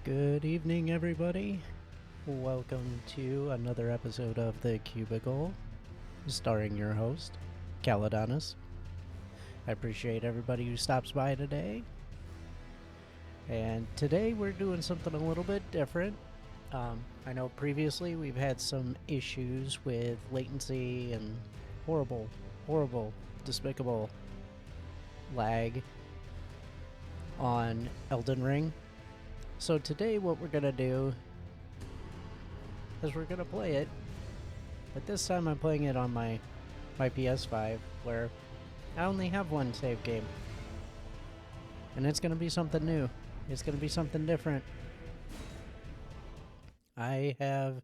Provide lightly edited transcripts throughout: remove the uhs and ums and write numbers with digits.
Good evening, everybody. Welcome to another episode of The Cubicle, starring your host, Caladonis. I appreciate everybody who stops by today. And today we're doing something a little bit different. I know previously we've had some issues with latency and horrible, despicable lag on Elden Ring. So today what we're going to do is we're going to play it, but this time I'm playing it on my PS5, where I only have one save game. And it's going to be something new. It's going to be something different. I have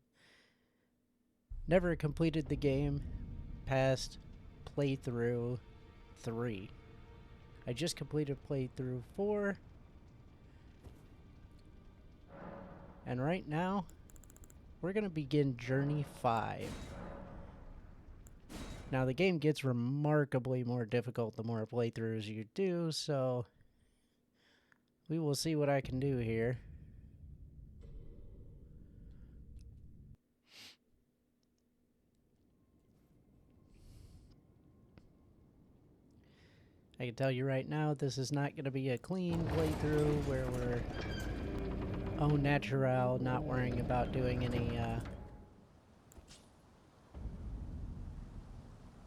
never completed the game past playthrough 3. I just completed playthrough 4. And right now, we're going to begin Journey 5. Now, the game gets remarkably more difficult the more playthroughs you do, so we will see what I can do here. I can tell you right now, this is not going to be a clean playthrough where we're au naturel, not worrying about doing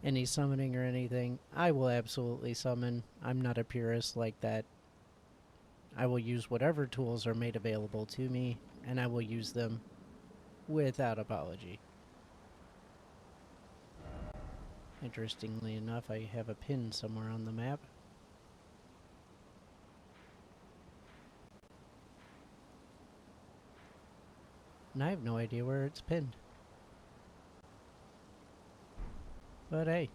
any summoning or anything. I will absolutely summon. I'm not a purist like that. I will use whatever tools are made available to me, and I will use them without apology. Interestingly enough, I have a pin somewhere on the map. And I have no idea where it's pinned. But hey.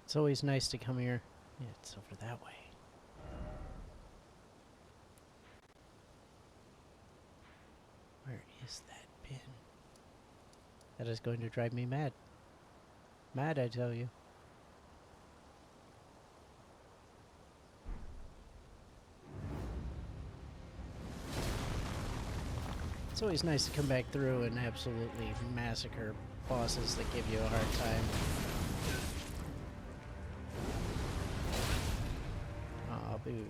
It's always nice to come here. Yeah, it's over that way. Where is that pin? That is going to drive me mad. Mad, I tell you. It's always nice to come back through and absolutely massacre bosses that give you a hard time. Aw, boo.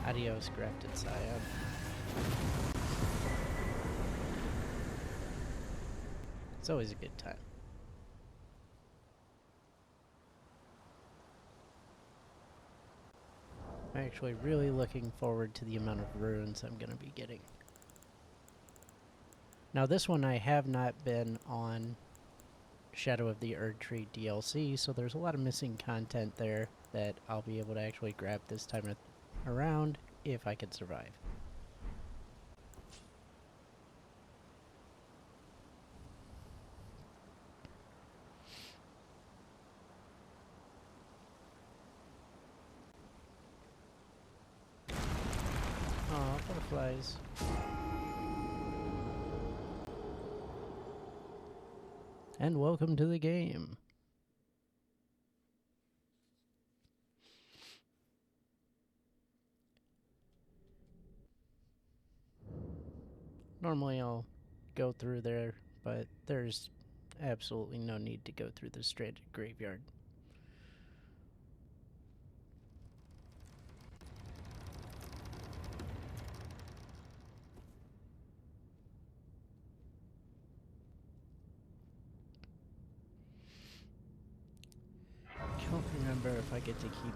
Adios, grafted scion. It's always a good time. I'm actually really looking forward to the amount of runes I'm going to be getting. Now this one I have not been on Shadow of the Erdtree DLC, so there's a lot of missing content there that I'll be able to actually grab this time around if I can survive. Aw, butterflies. And welcome to the game. Normally I'll go through there, but there's absolutely no need to go through the stranded graveyard. Can't remember if I get to keep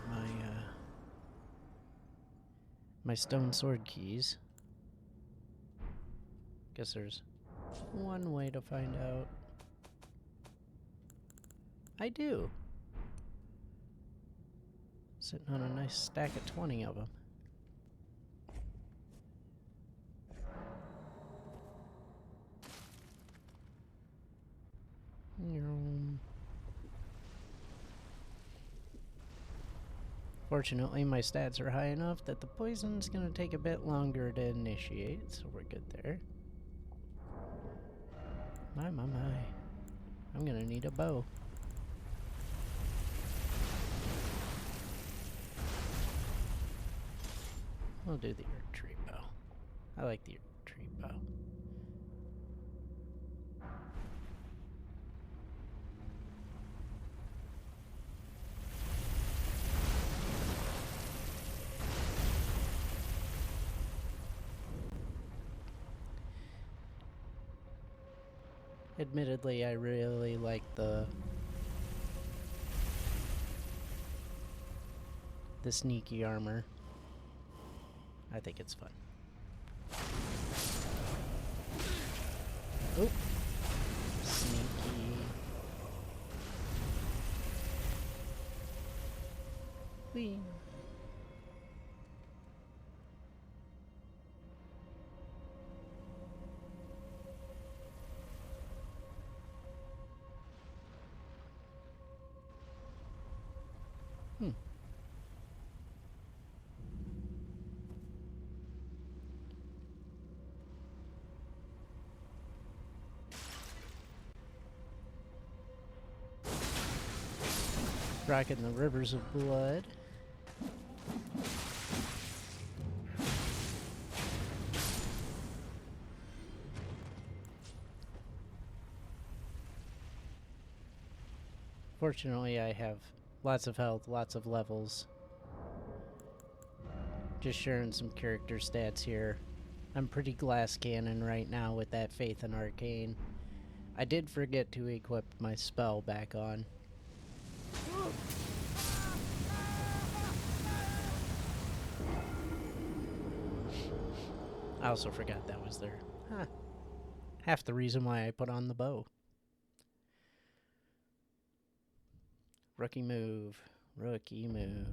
my stone sword keys. Guess there's one way to find out. I do. Sitting on a nice stack of 20 of them. Fortunately, my stats are high enough that the poison's gonna take a bit longer to initiate, so we're good there. My. I'm gonna need a bow. We'll do the Earth Tree bow. I like the Earth Tree bow. Admittedly, I really like the sneaky armor. I think it's fun. Oh, sneaky. Whee. Rocking the rivers of blood. Fortunately, I have lots of health, lots of levels. Just sharing some character stats here. I'm pretty glass cannon right now with that Faith in Arcane. I did forget to equip my spell back on. I also forgot that was there. Huh. Half the reason why I put on the bow. Rookie move. Rookie move.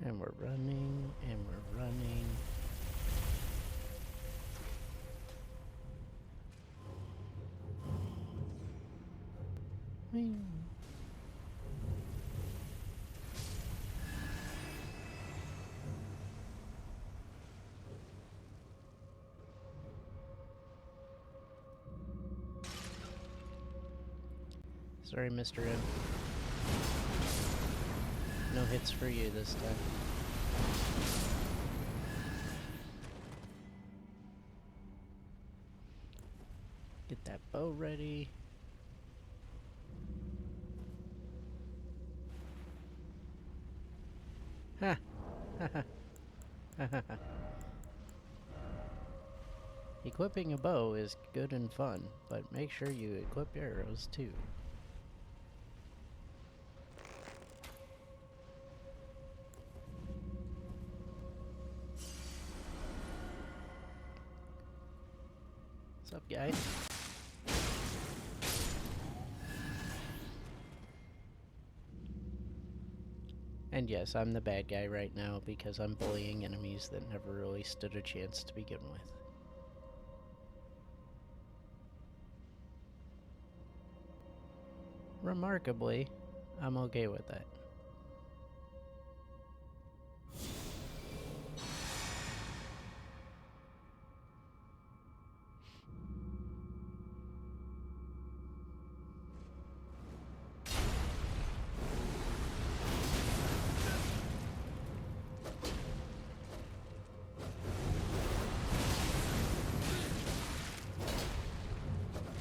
And we're running, and we're running. Whee. Sorry, Mr. M. No hits for you this time. Get that bow ready. Ha! Ha ha! Ha ha ha. Equipping a bow is good and fun, but make sure you equip arrows too. What's up, guys? And yes, I'm the bad guy right now because I'm bullying enemies that never really stood a chance to begin with. Remarkably, I'm okay with that.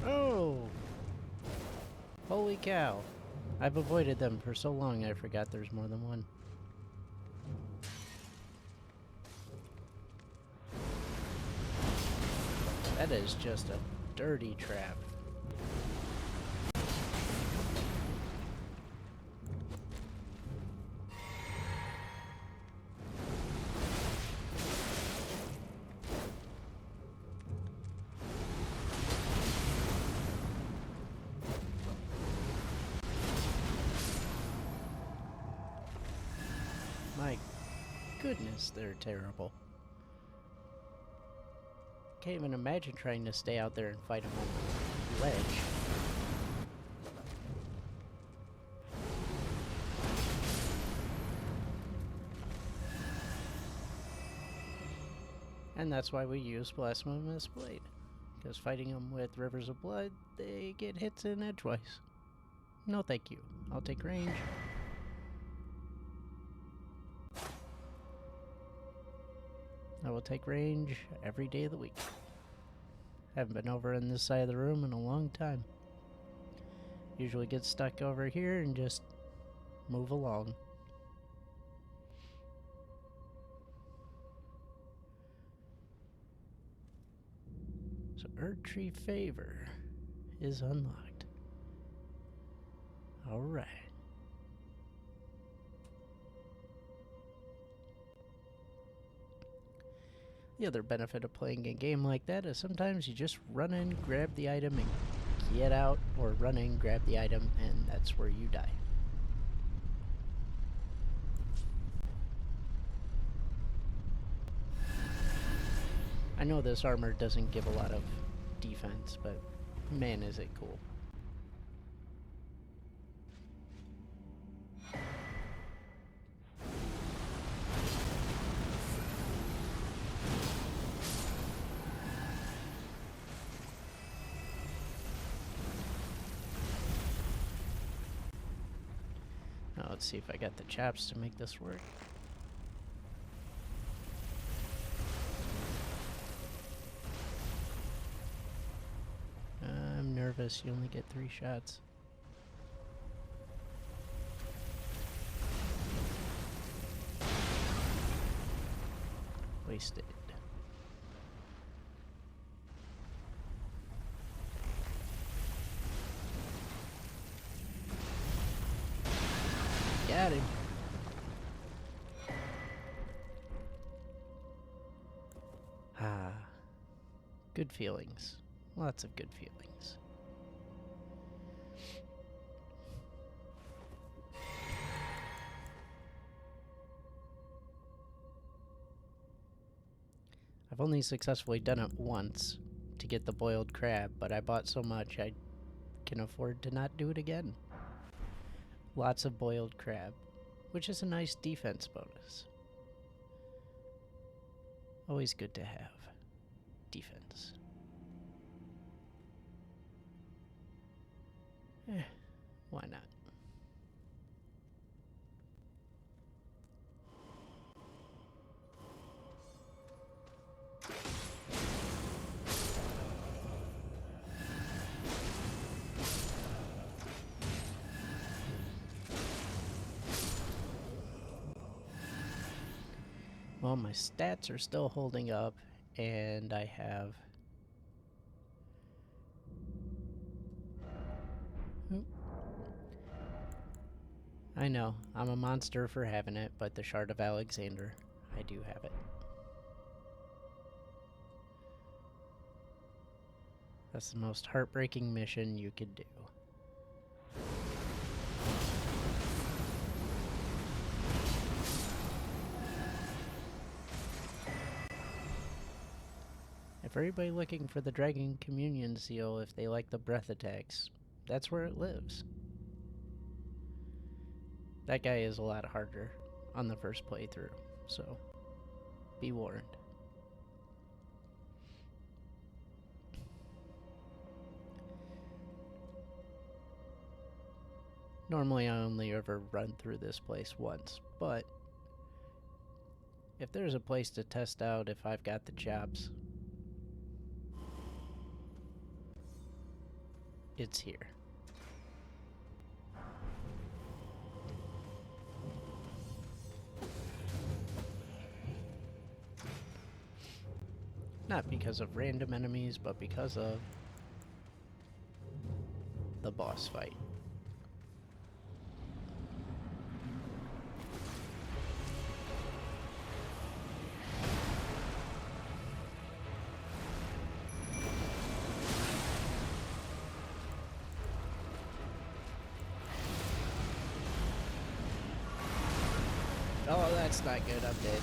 Oh! Holy cow. I've avoided them for so long I forgot there's more than one. That is just a dirty trap. goodness, they're terrible. Can't even imagine trying to stay out there and fight them on the ledge. And that's why we use Blasphemous Blade. Because fighting them with Rivers of Blood, they get hits in edgewise. No thank you. I'll take range. I will take range every day of the week. Haven't been over on this side of the room in a long time. Usually get stuck over here and just move along. So Erdtree Favor is unlocked. Alright. The other benefit of playing a game like that is sometimes you just run in, grab the item, and get out, or run in, grab the item, and that's where you die. I know this armor doesn't give a lot of defense, but man is it cool. Now let's see if I got the chops to make this work. I'm nervous, you only get 3 shots. Wasted. Got him. Ah, good feelings. Lots of good feelings. I've only successfully done it once to get the boiled crab, but I bought so much I can afford to not do it again. Lots of boiled crab, which is a nice defense bonus. Always good to have defense. Why not? Well, my stats are still holding up, and I have... Oop. I know, I'm a monster for having it, but the Shard of Alexander, I do have it. That's the most heartbreaking mission you could do. For everybody looking for the Dragon Communion seal, if they like the breath attacks, that's where it lives. That guy is a lot harder on the first playthrough, so be warned. Normally I only ever run through this place once, but if there's a place to test out if I've got the chops, it's here. Not because of random enemies, but because of the boss fight. Oh, that's not good, I'm dead.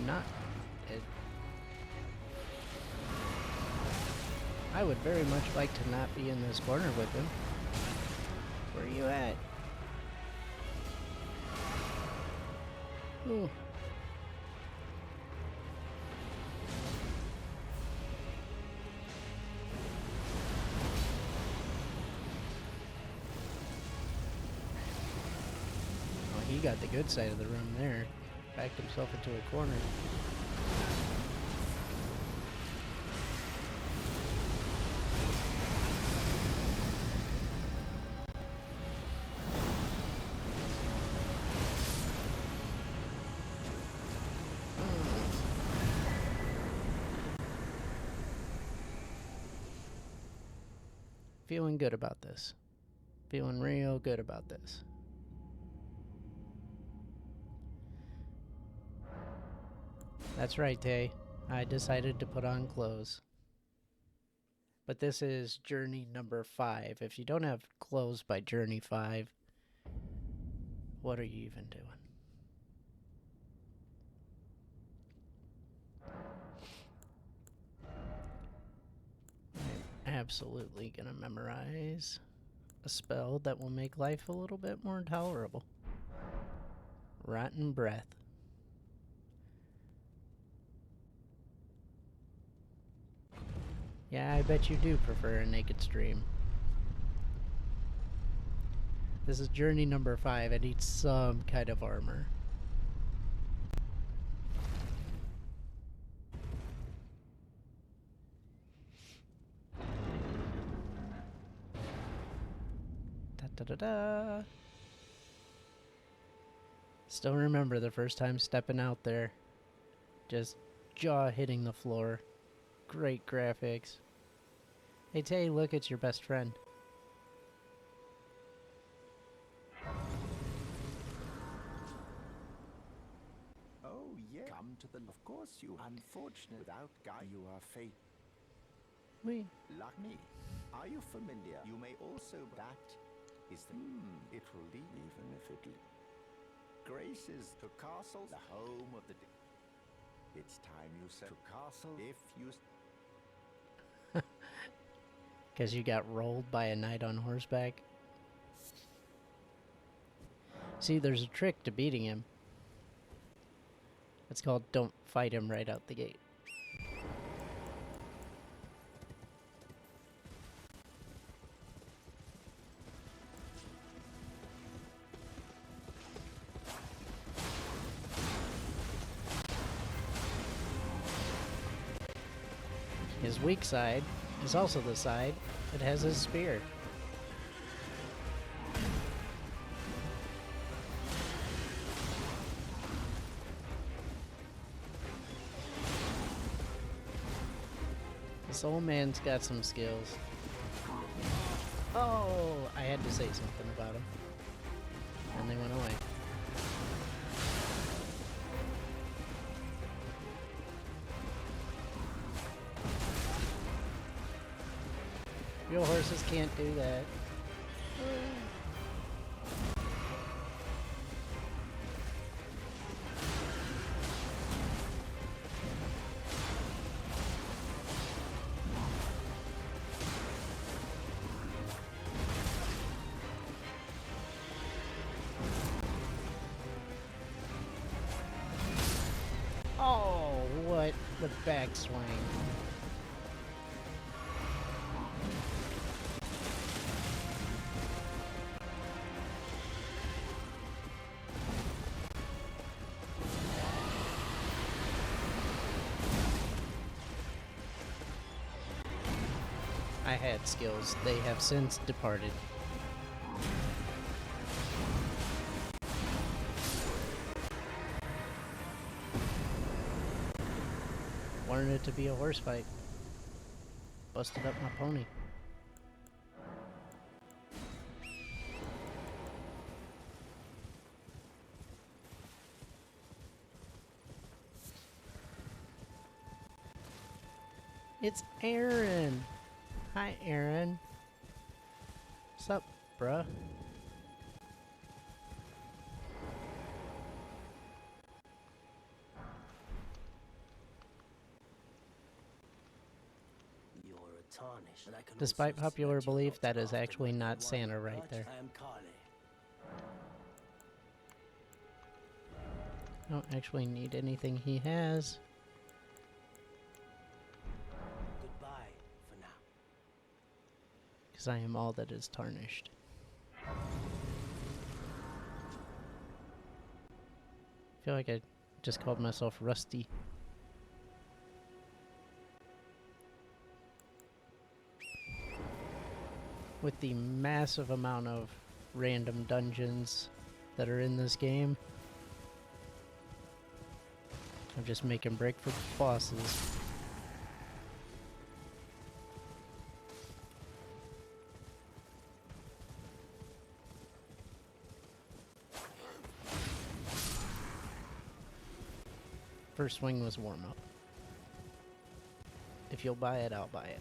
not. I would very much like to not be in this corner with him. Where are you at? Ooh. Oh, he got the good side of the room there. Backed himself into a corner. Feeling good about this. Feeling real good about this. That's right, Tay. I decided to put on clothes. But this is journey number 5. If you don't have clothes by journey 5, what are you even doing? I'm absolutely gonna memorize a spell that will make life a little bit more tolerable. Rotten breath. Yeah, I bet you do prefer a naked stream. This is journey number 5. It needs some kind of armor. Da-da-da-da. Still remember the first time stepping out there. Just jaw hitting the floor. Great graphics. Hey Tay, look, it's your best friend. Oh, yeah. Come to the... Of course you... Unfortunate. Without guy, you are fate. We. Like me. Are you familiar? You may also... That is the... It will lead, even if it... Grace is to castle, the home of the... It's time you said to castle if you... Because you got rolled by a knight on horseback. See, there's a trick to beating him. It's called don't fight him right out the gate. His weak side is also the side that has his spear. This old man's got some skills. Oh, I had to say something about him. And they went away. Real horses can't do that. Oh, what the backswing. I had skills. They have since departed. Wanted it to be a horse fight. Busted up my pony. It's Aaron. Hi, Aaron. What's up, bruh? tarnished, and I can Despite also popular select your belief, lot that is after actually my not day Santa one. right there. I am Kali. I don't actually need anything he has. Goodbye for now. Because I am all that is tarnished. I feel like I just called myself Rusty. With the massive amount of random dungeons that are in this game, I'm just making break for bosses. First swing was warm-up. If you'll buy it, I'll buy it.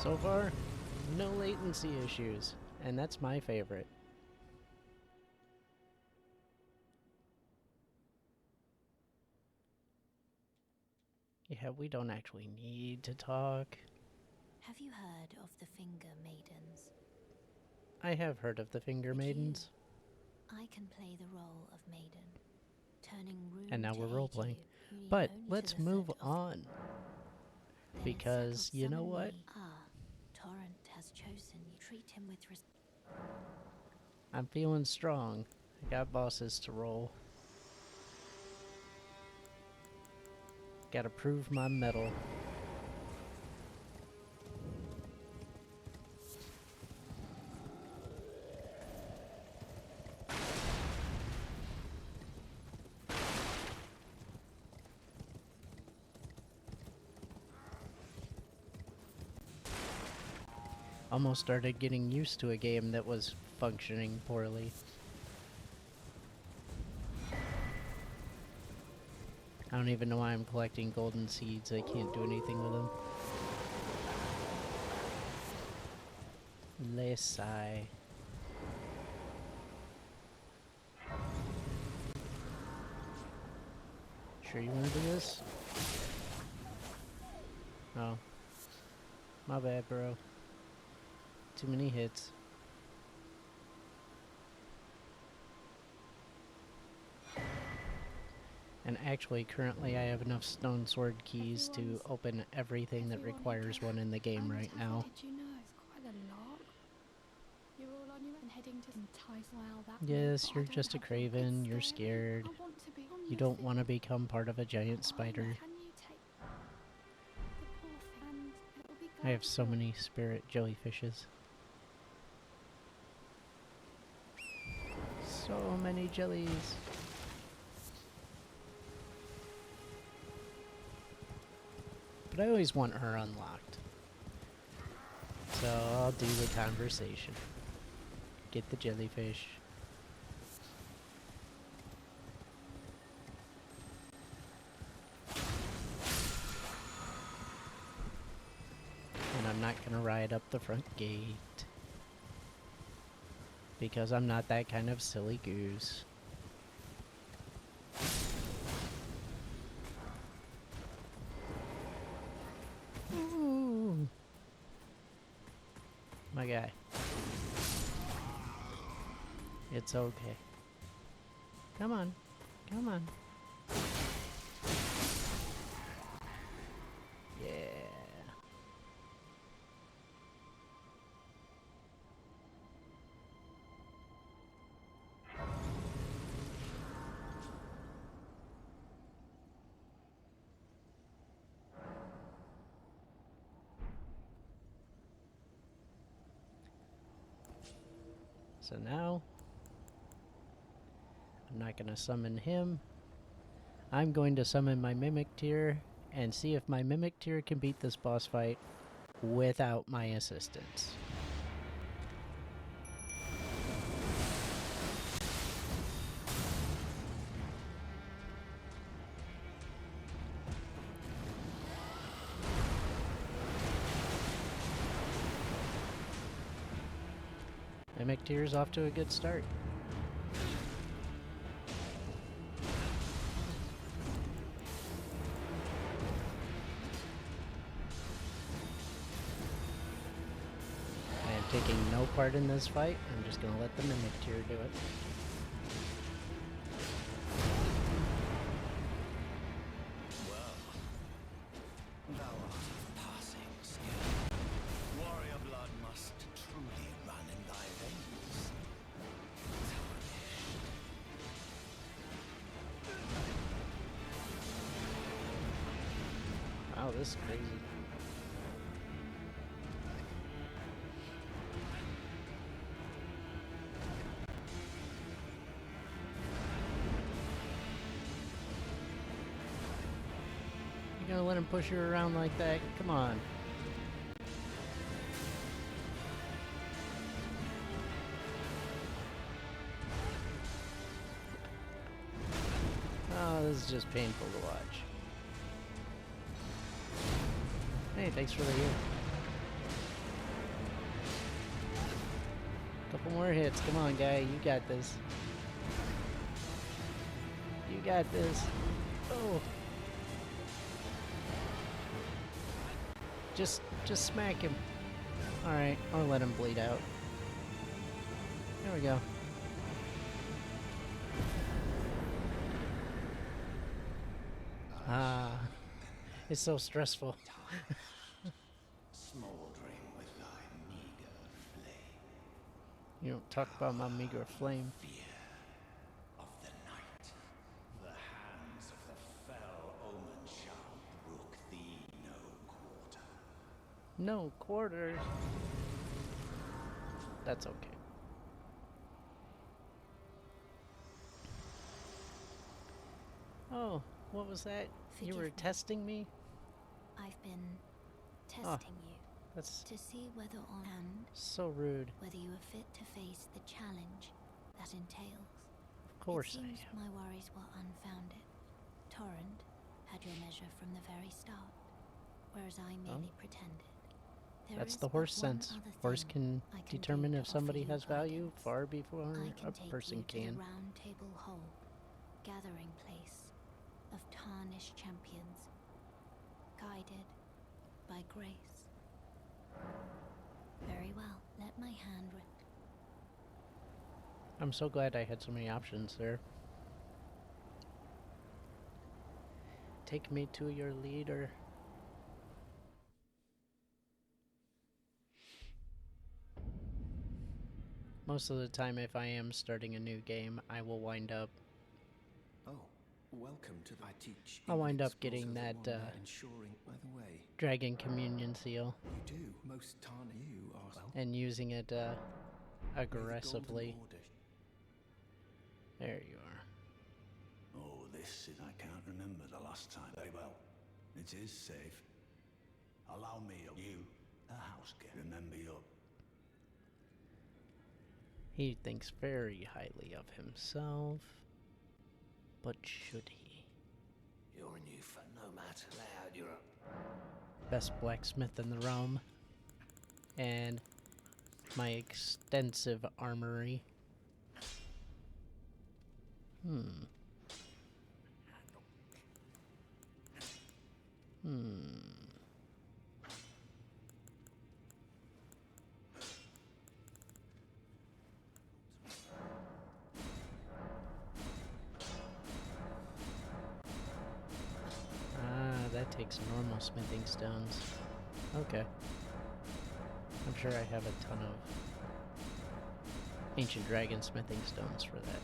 So far, no latency issues, and that's my favorite. Yeah, we don't actually need to talk. Have you heard of the Finger Maidens? I have heard of the Finger Would Maidens. I can play the role of maiden, turning rude And now we're to role-playing. aid you, who need But only to let's the move foot of on. Then Because, it's you know settled, what? summon me. Torrent has chosen you. Treat him with respect. I'm feeling strong. I got bosses to roll. Gotta prove my mettle. Almost started getting used to a game that was functioning poorly. I don't even know why I'm collecting golden seeds. I can't do anything with them. Lesai. Sure you wanna do this? Oh. My bad, bro. Too many hits. And actually, currently I have enough stone sword keys to open everything that requires one in the game right now. Did you know it's quite a lot? You're all on your own heading to entice well that Yes, you're just a craven, you're scared. I want to be on You your don't feet. want to become part of a giant spider. Can you take the poor thing and it'll be I have so gone. many spirit jellyfishes. So many jellies. But I always want her unlocked. So I'll do the conversation. Get the jellyfish. And I'm not gonna ride up the front gate. Because I'm not that kind of silly goose. Ooh. My guy. It's okay. Come on. Come on. Yeah. So now, I'm not going to summon him. I'm going to summon my Mimic Tier and see if my Mimic Tier can beat this boss fight without my assistance. My Mimic Tier's off to a good start. I am taking no part in this fight. I'm just going to let the Mimic Tier do it. Thou art of passing skill. Warrior blood must truly run in thy veins. Wow, this is crazy. You gonna let him push you around like that? Come on. Oh, this is just painful to watch. Hey, thanks for the heal. Couple more hits. Come on, guy. You got this. You got this. Oh. Just smack him. Alright, or let him bleed out. There we go. Ah. It's so stressful. Smoldering with thy meager flame. You don't talk about my meager flame. Fear of the night. The hands of the fell omen shall brook thee no quarter. No quarters. That's okay. Oh, what was that? You were Forgive me. testing me? I've been testing you That's to see whether on hand, so rude. whether you are fit to face the challenge that entails. Of course It I seems am. my worries were unfounded. Torrent had your measure from the very start, whereas I merely pretended. There That's is the but horse one sense. other Horse thing can I can determine do if to somebody offer you has value guidance. far before I can a take person you to can. the round table hole, gathering place of tarnished champions, guided by grace. Very well, let my hand I'm so glad I had so many options there. Take me to your leader. Most of the time, if I am starting a new game, I will wind up. Oh, welcome to I teach. I'll wind up English getting also that one that ensuring. By the way, Dragon Communion seal you do most tarn you are well. and using it May the aggressively. Golden Order. There you are. Oh, this is I can't remember the last time. Very well. It is safe. Allow me, you, a house girl. Remember your. He thinks very highly of himself. But should he? You're a new nomad. Lay out your Best blacksmith in the realm. And my extensive armory. Ah, that takes normal smithing stones. Okay. I'm sure I have a ton of ancient dragon smithing stones for that.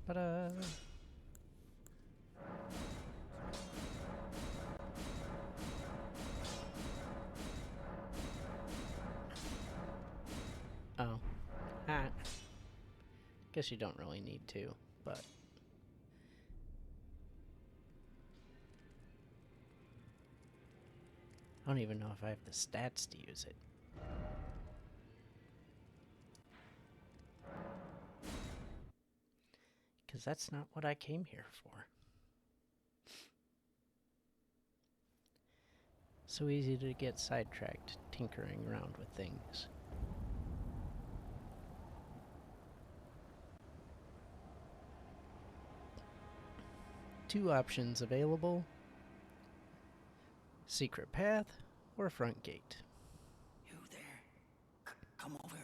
But oh. Ah. Guess you don't really need to, but I don't even know if I have the stats to use it. Because that's not what I came here for. So easy to get sidetracked tinkering around with things. Two options available: secret path or front gate. You there? Come over.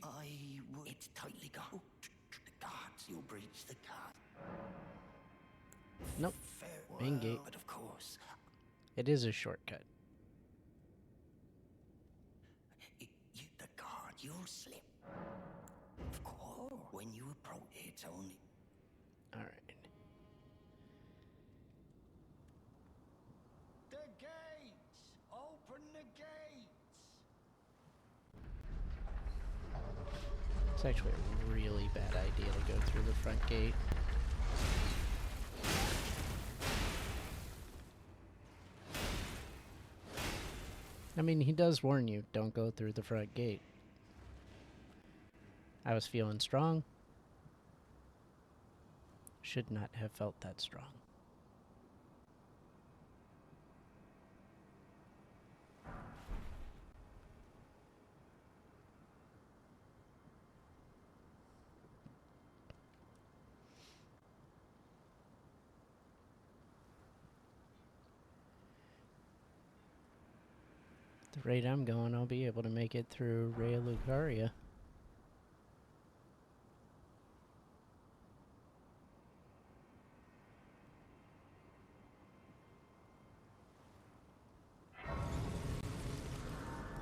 I would. It's tightly got. The guards. You'll breach the guard. Nope. Main gate. But of course, It is a shortcut. the guard, you'll slip. Of course. When you approach, it's only. Alright. The gates! Open the gates! It's actually a really bad idea to go through the front gate. I mean, he does warn you, don't go through the front gate. I was feeling strong. Should not have felt that strong. At the rate I'm going, I'll be able to make it through Rhea Lucaria.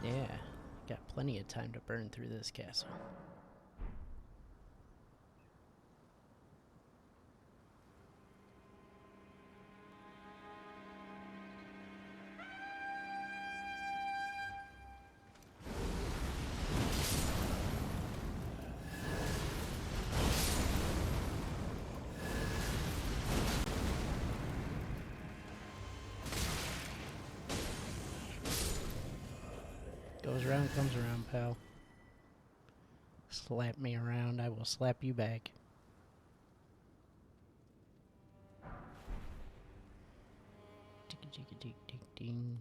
Yeah, got plenty of time to burn through this castle. Goes around, comes around, pal. Slap me around, I will slap you back. Ding.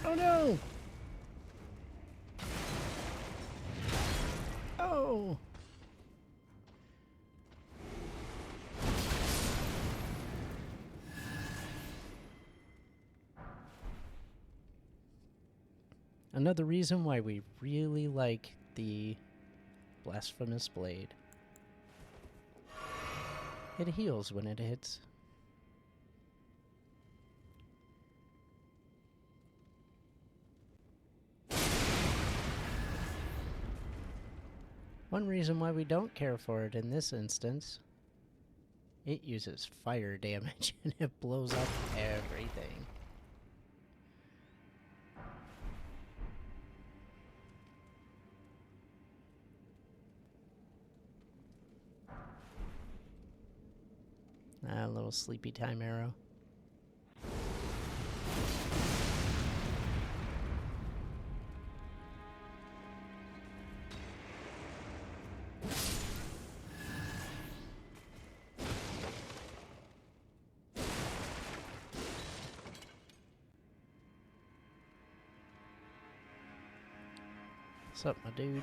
Oh no! Oh! Another reason why we really like the Blasphemous Blade. It heals when it hits. One reason why we don't care for it in this instance, it uses fire damage and it blows up everything. A little sleepy time arrow. What's up, my dude?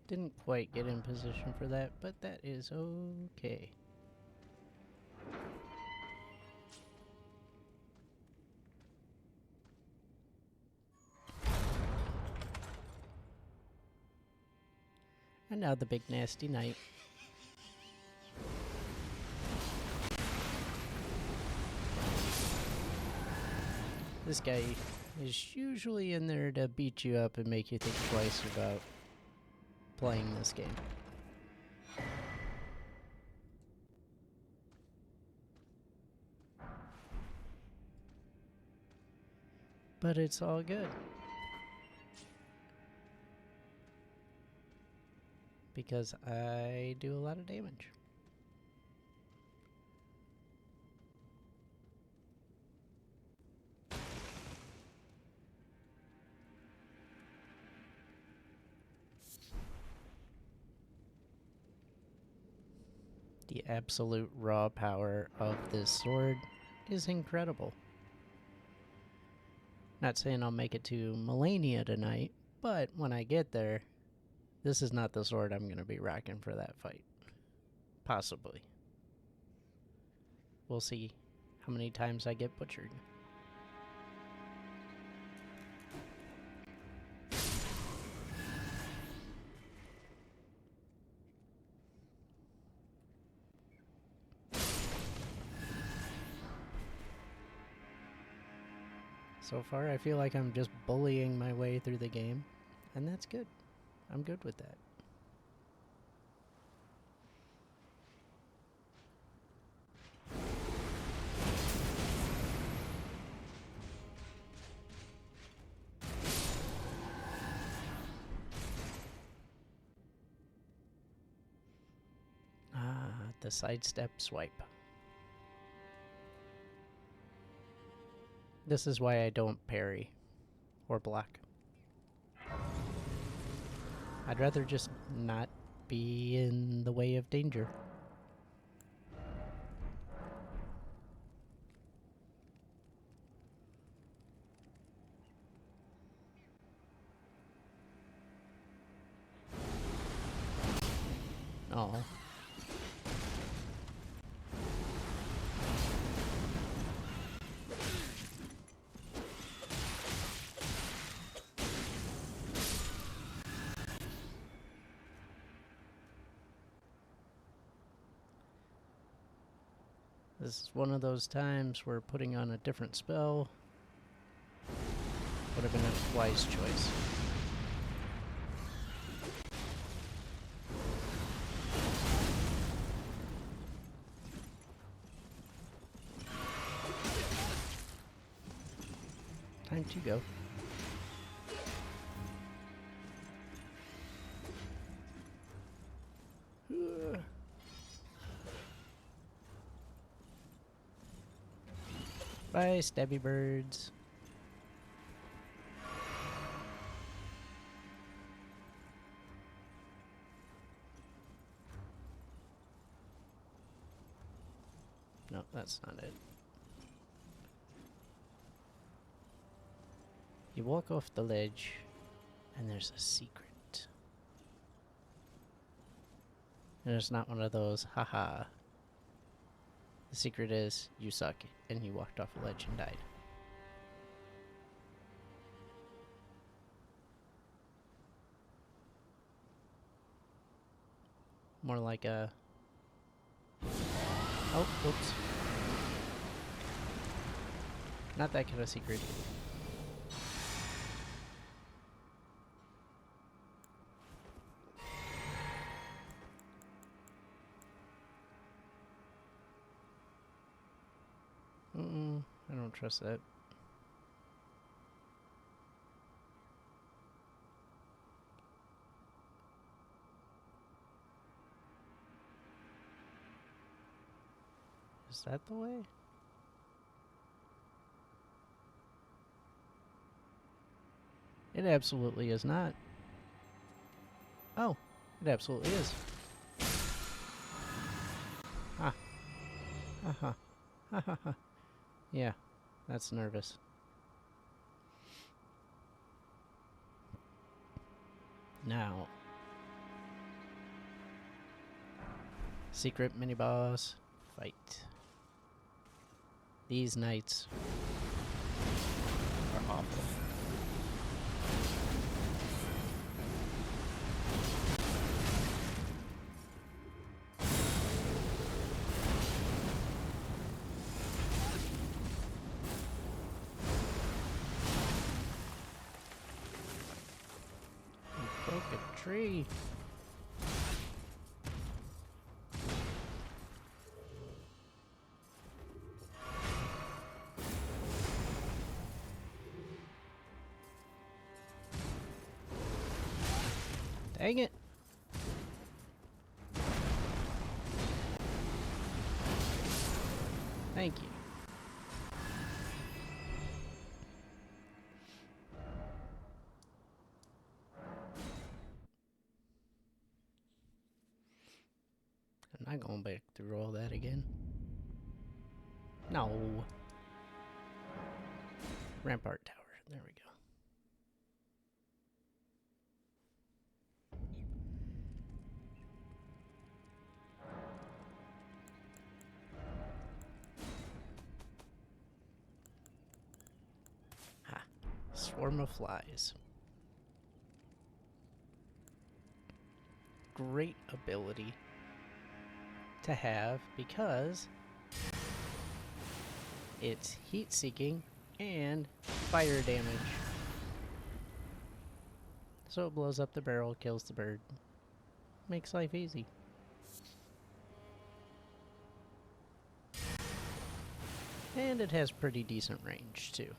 Didn't quite get in position for that, but that is okay. And now the big nasty knight. This guy is usually in there to beat you up and make you think twice about playing this game. But it's all good. Because I do a lot of damage. The absolute raw power of this sword is incredible. Not saying I'll make it to Melania tonight, but when I get there, this is not the sword I'm going to be rocking for that fight. Possibly. We'll see how many times I get butchered. So far, I feel like I'm just bullying my way through the game, and that's good. I'm good with that. Ah, the sidestep swipe. This is why I don't parry or block. I'd rather just not be in the way of danger. Oh. This is one of those times where putting on a different spell would have been a wise choice. Time to go. Bye, stabby birds. No, that's not it. You walk off the ledge, and there's a secret. And it's not one of those, haha. The secret is, you suck, and you walked off a ledge and died. More like a... Oh, whoops. Not that kind of secret. I don't trust that. Is that the way? It absolutely is not. Oh, it absolutely is. Ha. Ha ha. Ha ha ha. Yeah, that's nervous. Now. Secret mini-boss fight. These knights are awful. You broke a tree. Dang it. Thank you. A I going back through all that again? No. Rampart Tower. There we go. Ha. Swarm of flies. Great ability to have because it's heat seeking and fire damage. So it blows up the barrel, kills the bird. Makes life easy. And it has pretty decent range too.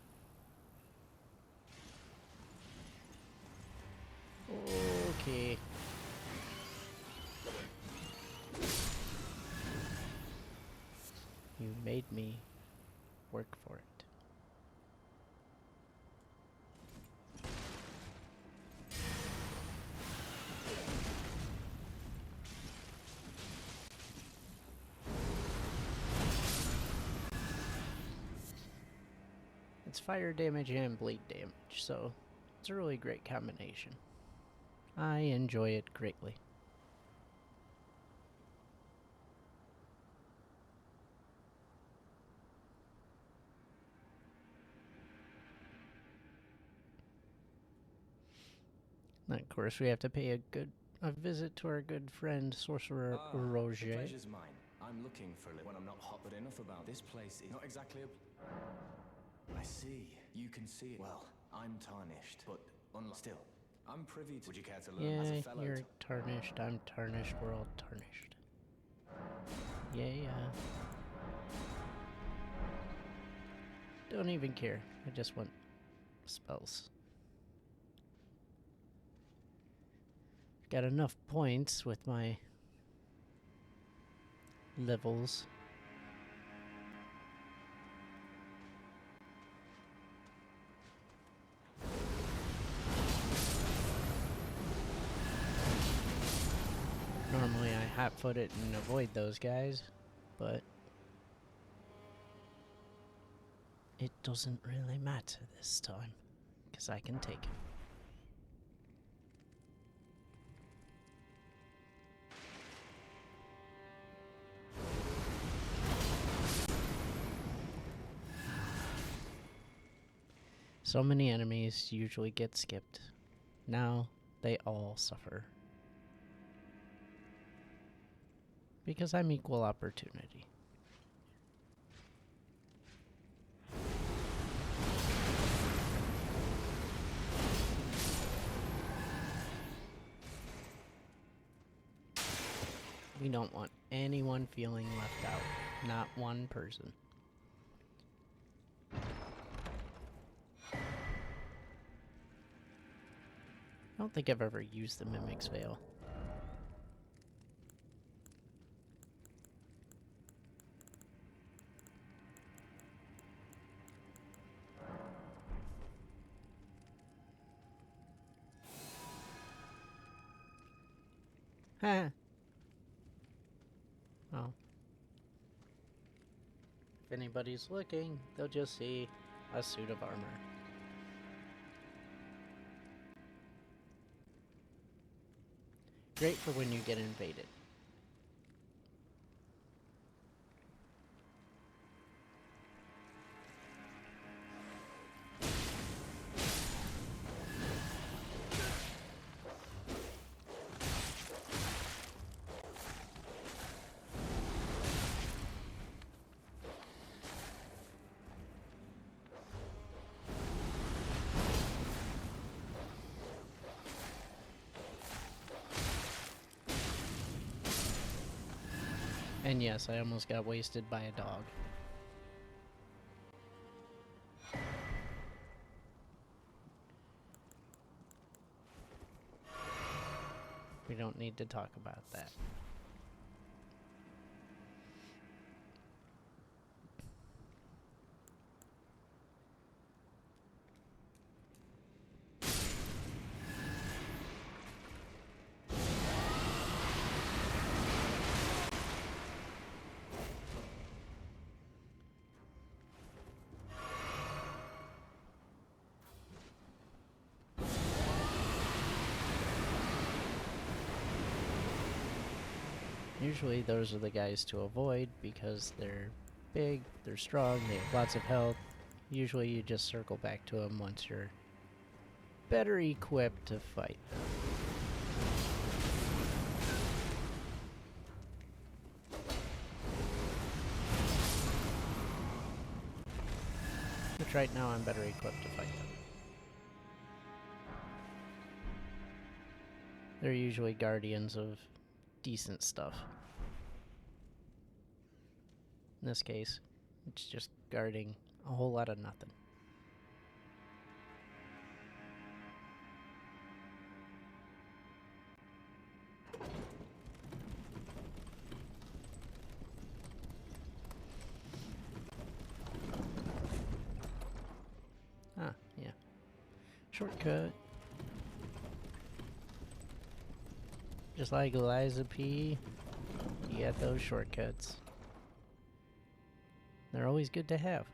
Okay. You made me work for it. It's fire damage and bleed damage, so it's a really great combination. I enjoy it greatly. And of course, we have to pay a visit to our good friend Sorcerer The Roger. pleasure's mine. I'm looking for a little when I'm not hot but enough about this place. It's not exactly a... I see. You can see it. Well, I'm tarnished, but still, I'm privy to... Would you care to learn as a Yeah, fellow? you're tarnished, I'm tarnished, we're all tarnished. Yeah. Don't even care. I just want spells. Got enough points with my levels. Normally I hot-foot it and avoid those guys, but it doesn't really matter this time, because I can take it. So many enemies usually get skipped. Now they all suffer. Because I'm equal opportunity. We don't want anyone feeling left out. Not one person. I don't think I've ever used the Mimic's Veil. Ha! Oh. If anybody's looking, they'll just see a suit of armor. Great for when you get invaded. And yes, I almost got wasted by a dog. We don't need to talk about that. usually those are the guys to avoid because they're big, they're strong, they have lots of health. Usually you just circle back to them once you're better equipped to fight them. Which right now I'm better equipped to fight them. They're usually guardians of decent stuff. In this case, it's just guarding a whole lot of nothing. Ah, yeah. Shortcut. Just like Eliza P, you get those shortcuts. They're always good to have.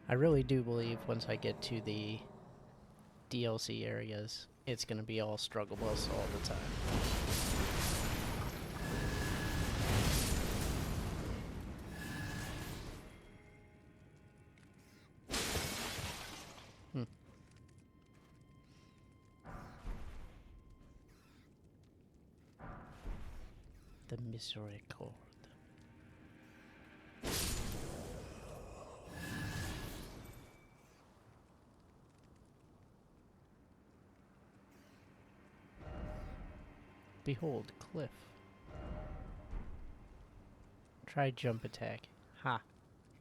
I really do believe once I get to the DLC areas, it's gonna be all struggle bus all the time. The misericord. Behold, cliff. Try jump attack. Ha.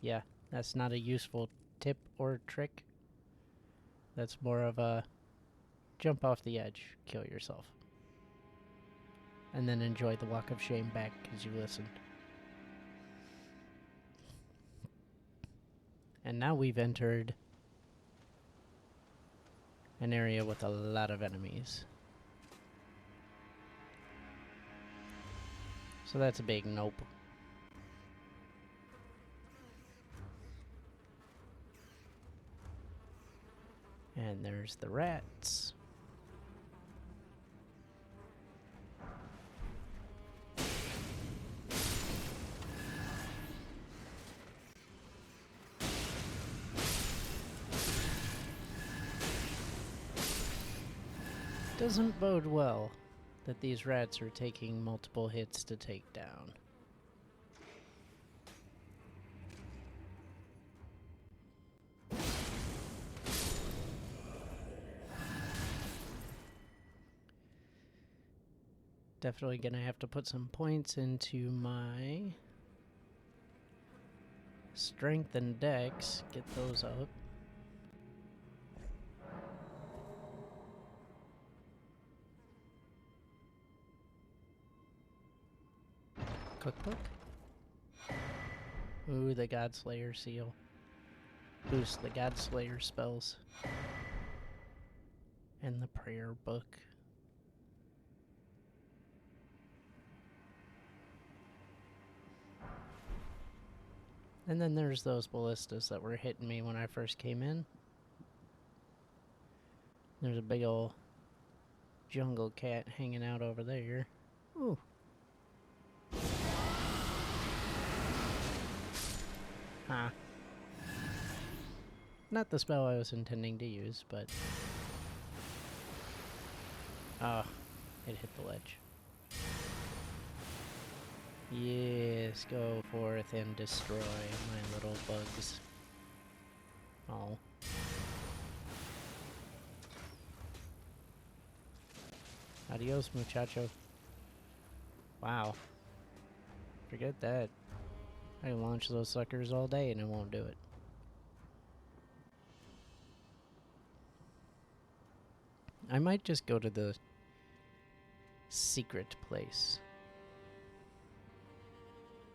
Yeah, that's not a useful tip or trick. That's more of a jump off the edge, kill yourself. And then enjoy the walk of shame back because you listened. And now we've entered an area with a lot of enemies. So that's a big nope. And there's the rats. Doesn't bode well that these rats are taking multiple hits to take down. Definitely gonna have to put some points into my strength and dex, get those up. Cookbook? Ooh, the Godslayer seal. Boost the Godslayer spells. And the prayer book. And then there's those ballistas that were hitting me when I first came in. There's a big ol' jungle cat hanging out over there. Ooh. Huh. Not the spell I was intending to use, but... Ah, it hit the ledge. Yes, go forth and destroy my little bugs. Oh. Adios, muchacho. Wow. Forget that. I can launch those suckers all day and it won't do it. I might just go to the secret place.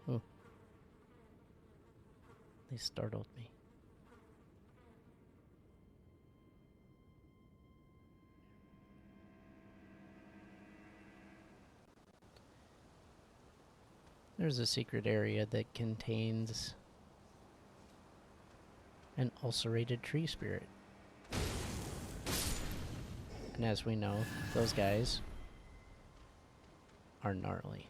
Oh. They startled me. There's a secret area that contains an ulcerated tree spirit. And as we know, those guys are gnarly.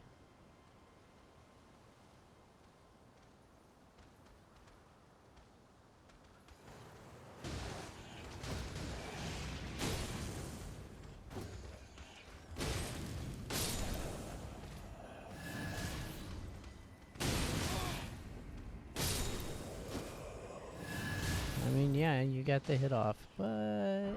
I mean, yeah, you got the hit off, but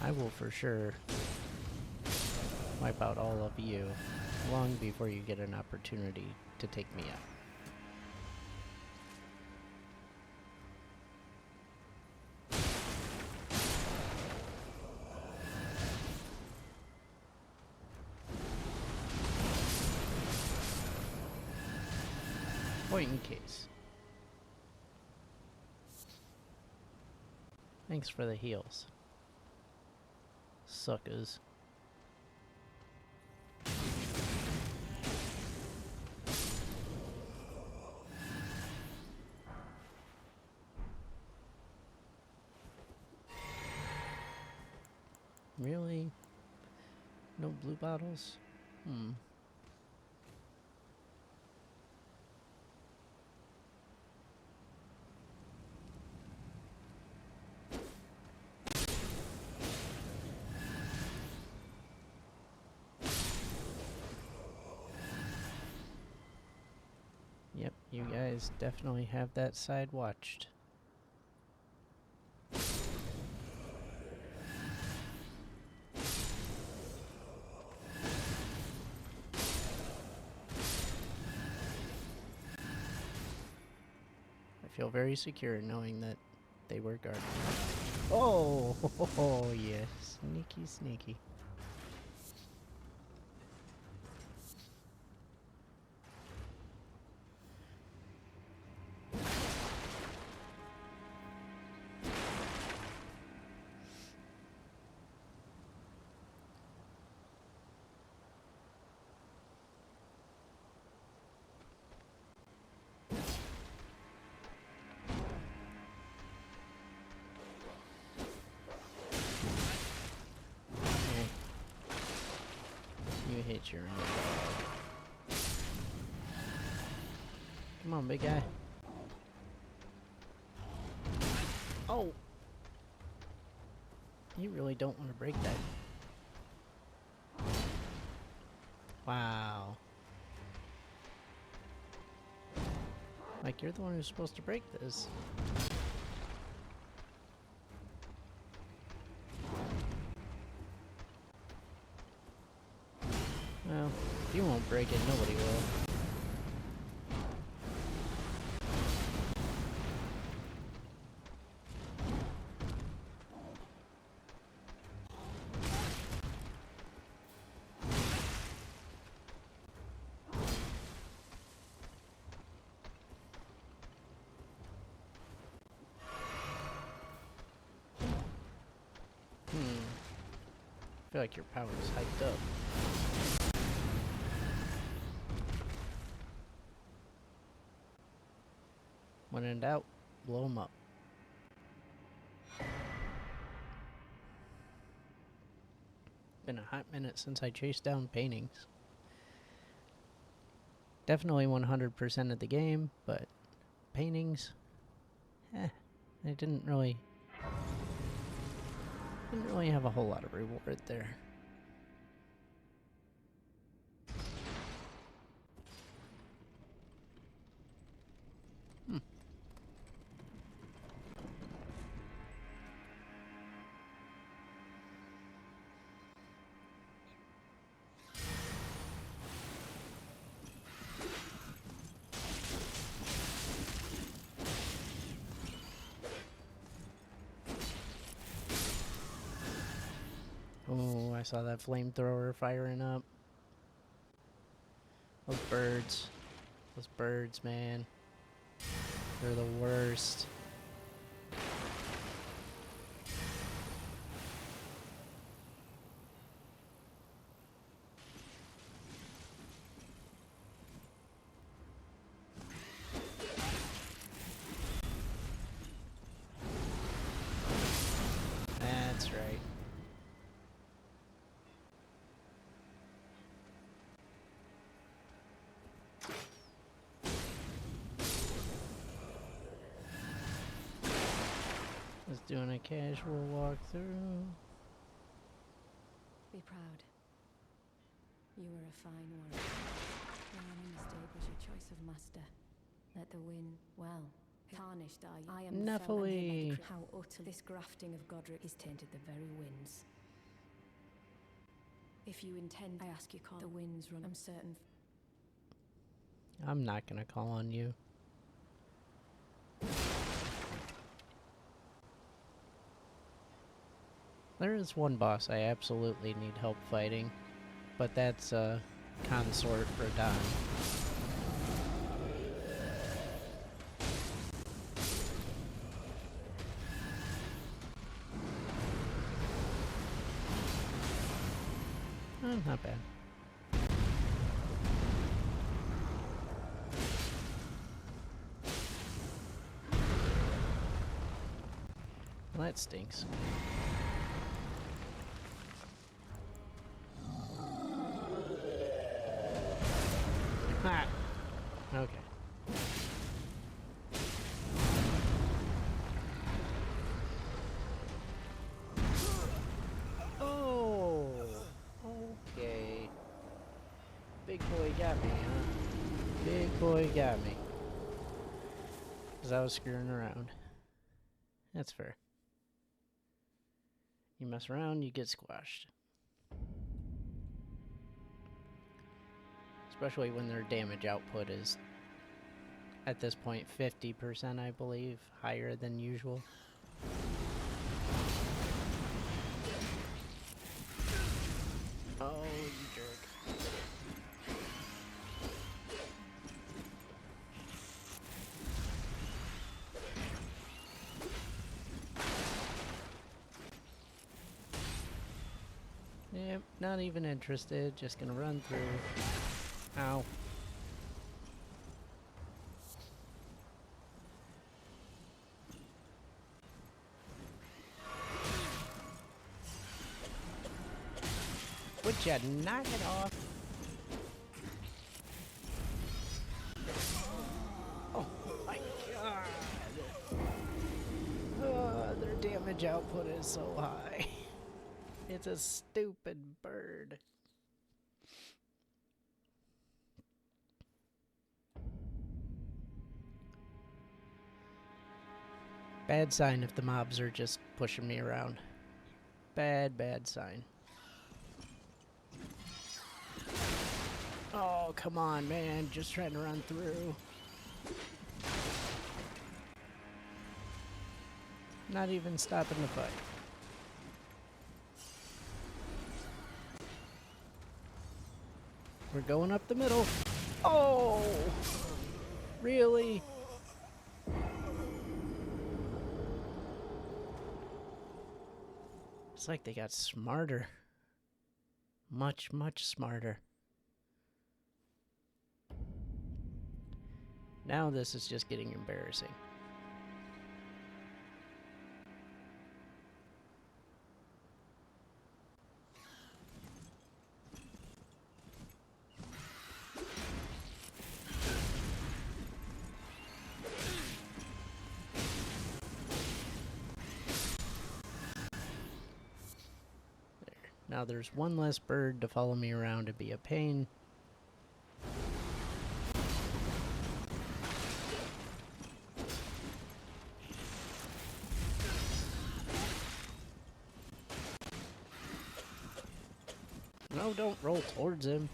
I will for sure wipe out all of you long before you get an opportunity to take me out. Point in case. Thanks for the heals, suckers. Really? No blue bottles? Yep, you guys definitely have that side watched. I feel very secure knowing that they were guarded. Oh, yes, sneaky, sneaky. You hit your own dog. Come on, big guy. Oh! You really don't want to break that. Wow. Like, you're the one who's supposed to break this. Well, if you won't break it, nobody will. I feel like your power is hyped up. When in doubt, blow them up. Been a hot minute since I chased down paintings. Definitely 100% of the game, but paintings, I didn't really have a whole lot of reward there. Oh, I saw that flamethrower firing up. Those birds. Those birds, man. They're the worst. That's right. Just doing a casual walkthrough. Be proud. You were a fine warrior. Your only mistake was your choice of master. Let the wind, well, tarnished I am the fell and him by the how utterly this grafting of Godric is tainted the very winds. If you intend, I ask you call the winds run. I'm certain. I'm not gonna call on you. There is one boss I absolutely need help fighting, but that's Consort Radahn. Not bad. Well, that stinks. Ah. Okay. Oh. Okay. Big boy got me, huh? Big boy got me. 'Cause I was screwing around. That's fair. You mess around, you get squashed. Especially when their damage output is, at this point, 50%, I believe, higher than usual. Oh, you jerk. Yep, not even interested, just gonna run through. Ow. Would ya knock it off? Oh my god. Their damage output is so high. It's a stupid bird. Bad sign if the mobs are just pushing me around. Bad sign. Oh, come on, man. Just trying to run through. Not even stopping the fight. We're going up the middle. Oh! Really? It's like they got smarter. Much smarter. Now this is just getting embarrassing. Now there's one less bird to follow me around and be a pain. No, don't roll towards him.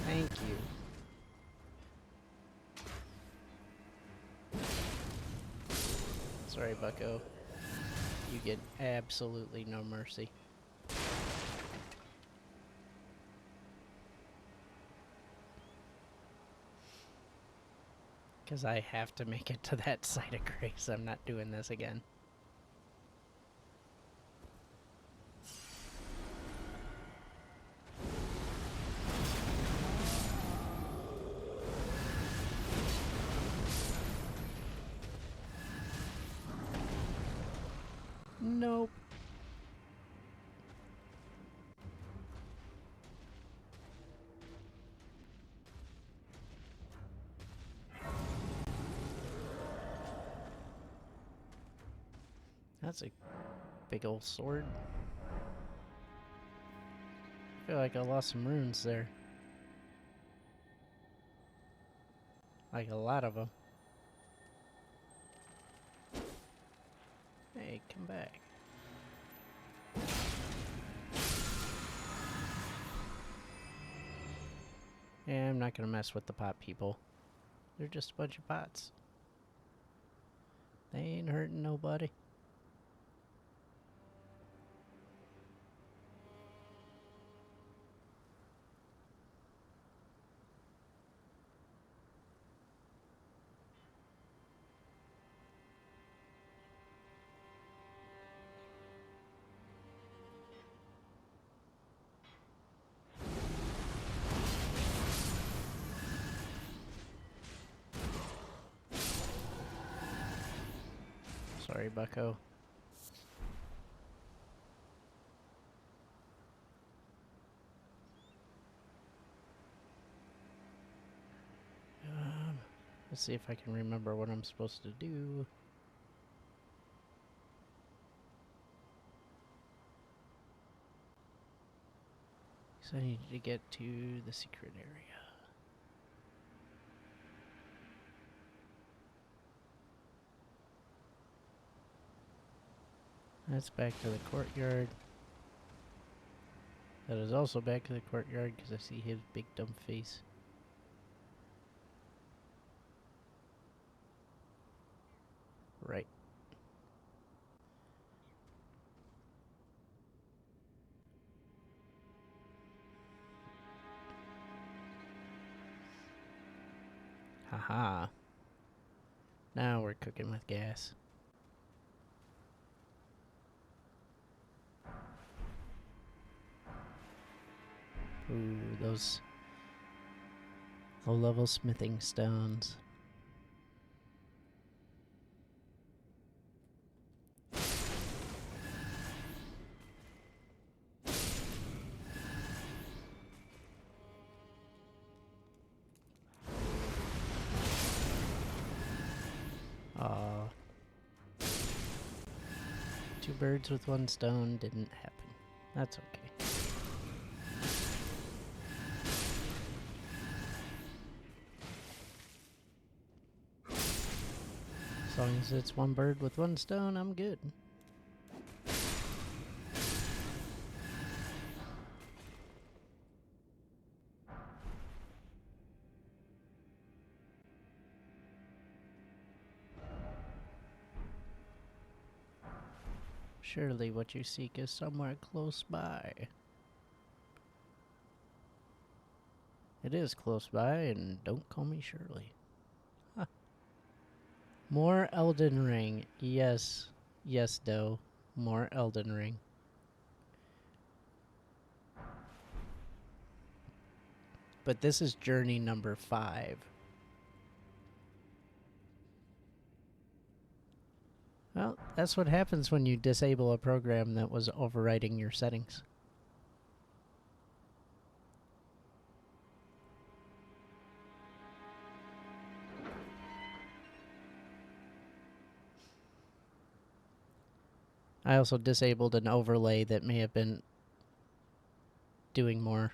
Thank you. Sorry, Bucko. You get absolutely no mercy. Because I have to make it to that site of grace. I'm not doing this again. Nope. That's a big old sword. I feel like I lost some runes there. Like a lot of them. Hey, come back. Yeah, I'm not gonna mess with the pot people. They're just a bunch of bots. They ain't hurting nobody. Sorry, Bucko. Let's see if I can remember what I'm supposed to do. So I need to get to the secret area. That's back to the courtyard. That is also back to the courtyard because I see his big dumb face. Right. Haha. Now we're cooking with gas. Ooh, those low-level smithing stones. Aw. Two birds with one stone didn't happen. That's okay. As long as it's one bird with one stone, I'm good. Surely what you seek is somewhere close by. It is close by, and don't call me Shirley. Huh. More Elden Ring. Yes. Yes, Doe. More Elden Ring. But this is journey number 5. Well, that's what happens when you disable a program that was overriding your settings. I also disabled an overlay that may have been doing more.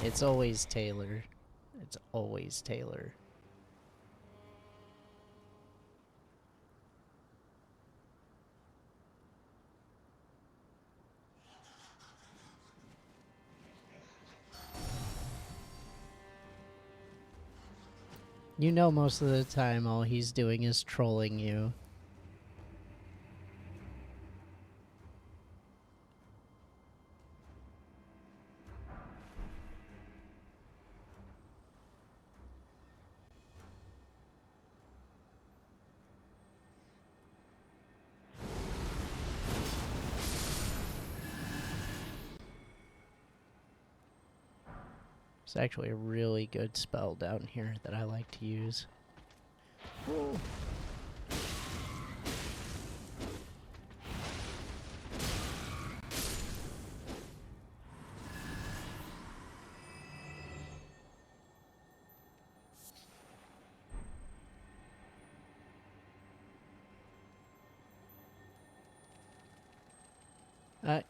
It's always Taylor. It's always Taylor. You know most of the time all he's doing is trolling you. It's actually a really good spell down here that I like to use. Whoa.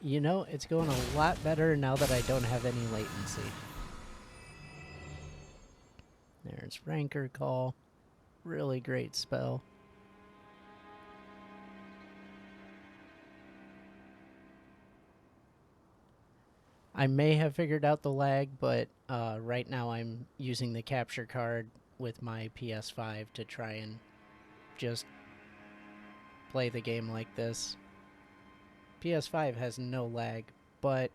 You know, it's going a lot better now that I don't have any latency. There's Rancor Call. Really great spell. I may have figured out the lag, but right now I'm using the capture card with my PS5 to try and just play the game like this. PS5 has no lag, but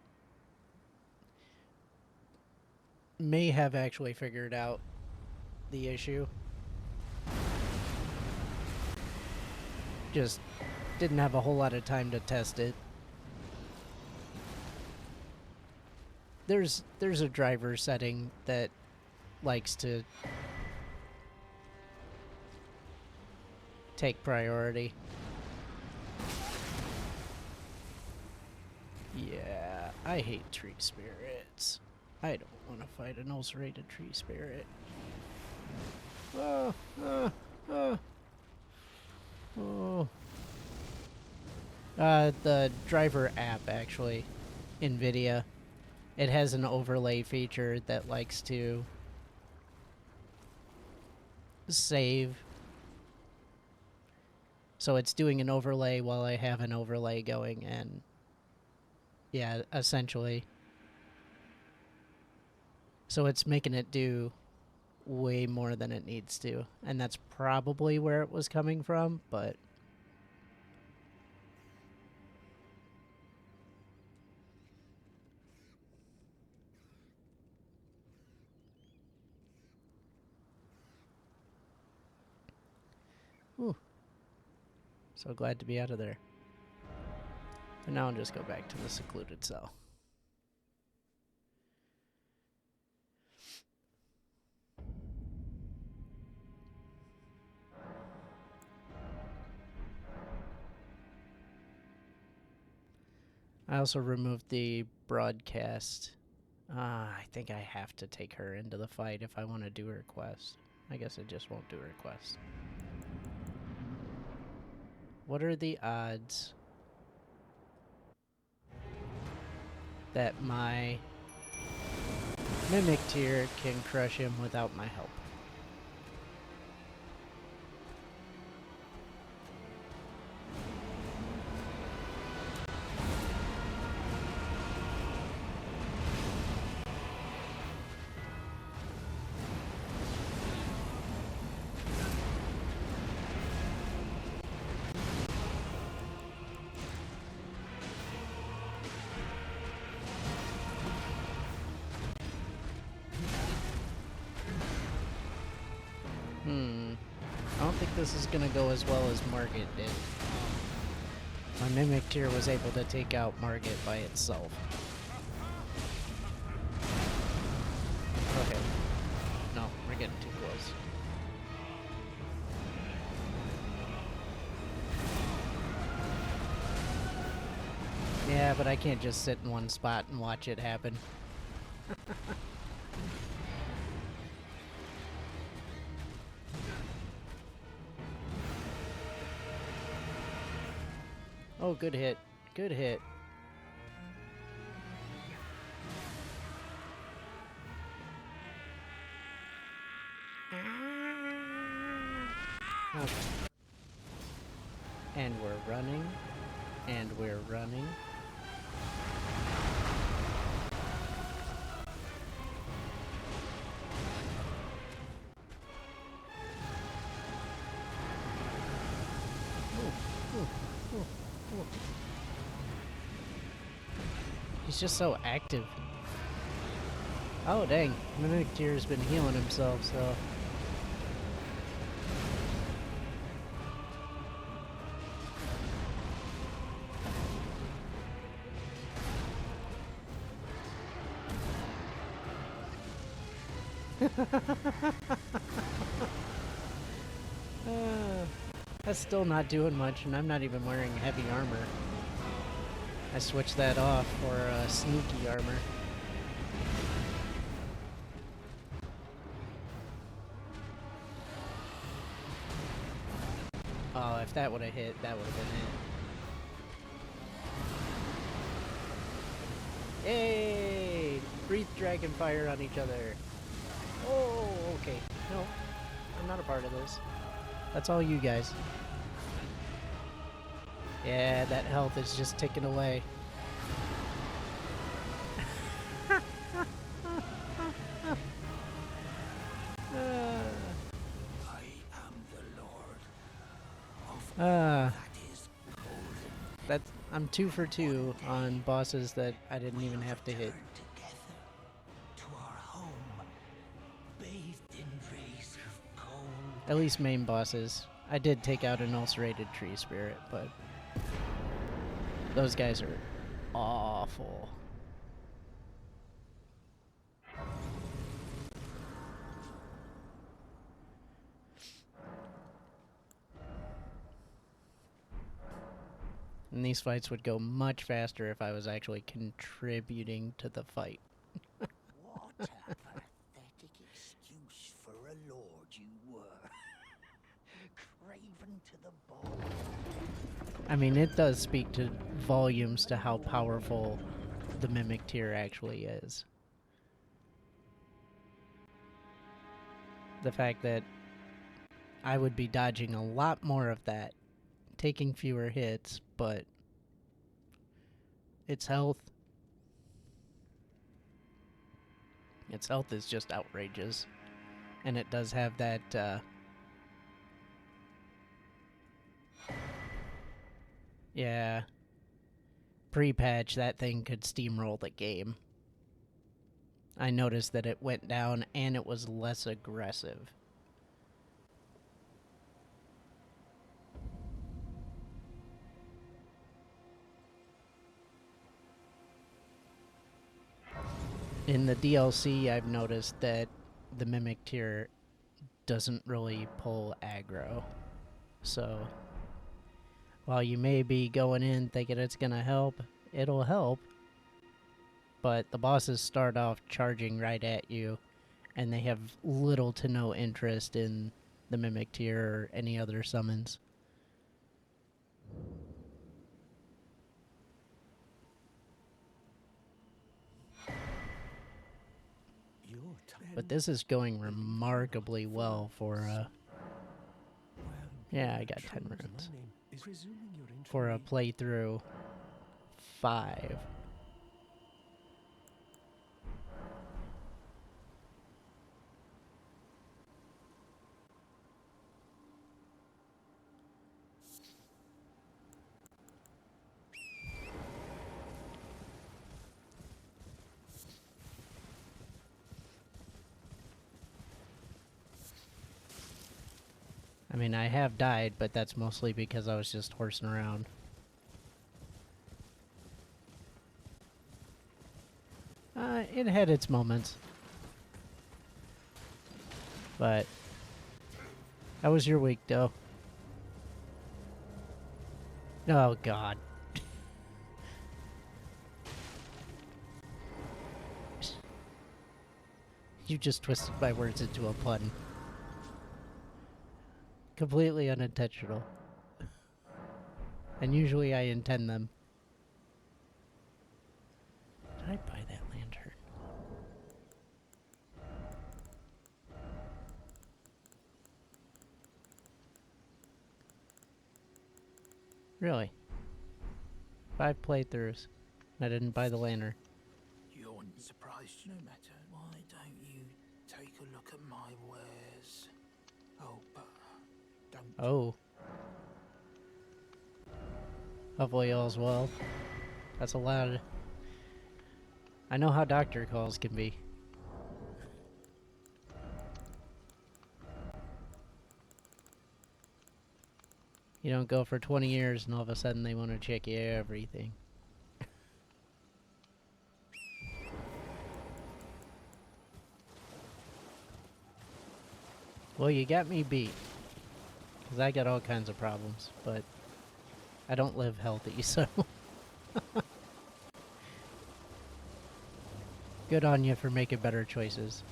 may have actually figured out the issue. Just didn't have a whole lot of time to test it. There's a driver setting that likes to take priority. Yeah, I hate tree spirits. I don't want to fight an ulcerated tree spirit. Oh. The driver app, actually, NVIDIA, it has an overlay feature that likes to save. So it's doing an overlay while I have an overlay going, and yeah, essentially. So it's making it do way more than it needs to, and that's probably where it was coming from, but whew. So glad to be out of there. And now I'll just go back to the secluded cell. I also removed the broadcast. I think I have to take her into the fight if I want to do her quest. I guess I just won't do her quest. What are the odds that my Mimic Tier can crush him without my help? I don't think this is gonna go as well as Margit did. My Mimic Tier was able to take out Margit by itself. Okay. No, we're getting too close. Yeah, but I can't just sit in one spot and watch it happen. Oh, good hit. Good hit. Okay. And we're running. And we're running. He's just so active. Oh, dang. Mimic Tier's been healing himself, so... That's still not doing much, and I'm not even wearing heavy armor. I switched that off for sneaky armor. Oh, if that would have hit, that would have been it. Yay! Breathe dragon fire on each other. Oh, okay. No, I'm not a part of this. That's all you guys. Yeah, that health is just ticking away. I'm 2 for 2 on bosses that I didn't even have to hit. At least main bosses. I did take out an ulcerated tree spirit, but those guys are awful. And these fights would go much faster if I was actually contributing to the fight. What a pathetic excuse for a lord you were. Craven to the bone. I mean, it does speak to volumes to how powerful the Mimic Tier actually is. The fact that I would be dodging a lot more of that, taking fewer hits, but its health is just outrageous. And it does have that, yeah, pre-patch, that thing could steamroll the game. I noticed that it went down and it was less aggressive. In the DLC, I've noticed that the Mimic Tier doesn't really pull aggro. So, while you may be going in thinking it's gonna help, it'll help. But the bosses start off charging right at you, and they have little to no interest in the Mimic Tier or any other summons. But this is going remarkably well for, yeah, I got 10 runes. For a playthrough 5. I mean, I have died, but that's mostly because I was just horsing around. It had its moments. But how was your week, though? Oh, God. You just twisted my words into a pun. Completely unintentional. And usually I intend them. Did I buy that lantern? Really? 5 playthroughs. I didn't buy the lantern. You're surprised no matter. Why don't you take a look at my wares? Oh, but don't. Oh. Hopefully all's well. That's a lot of... I know how doctor calls can be. You don't go for 20 years and all of a sudden they want to check everything. Well, you got me beat. Because I got all kinds of problems, but I don't live healthy, so... Good on you for making better choices.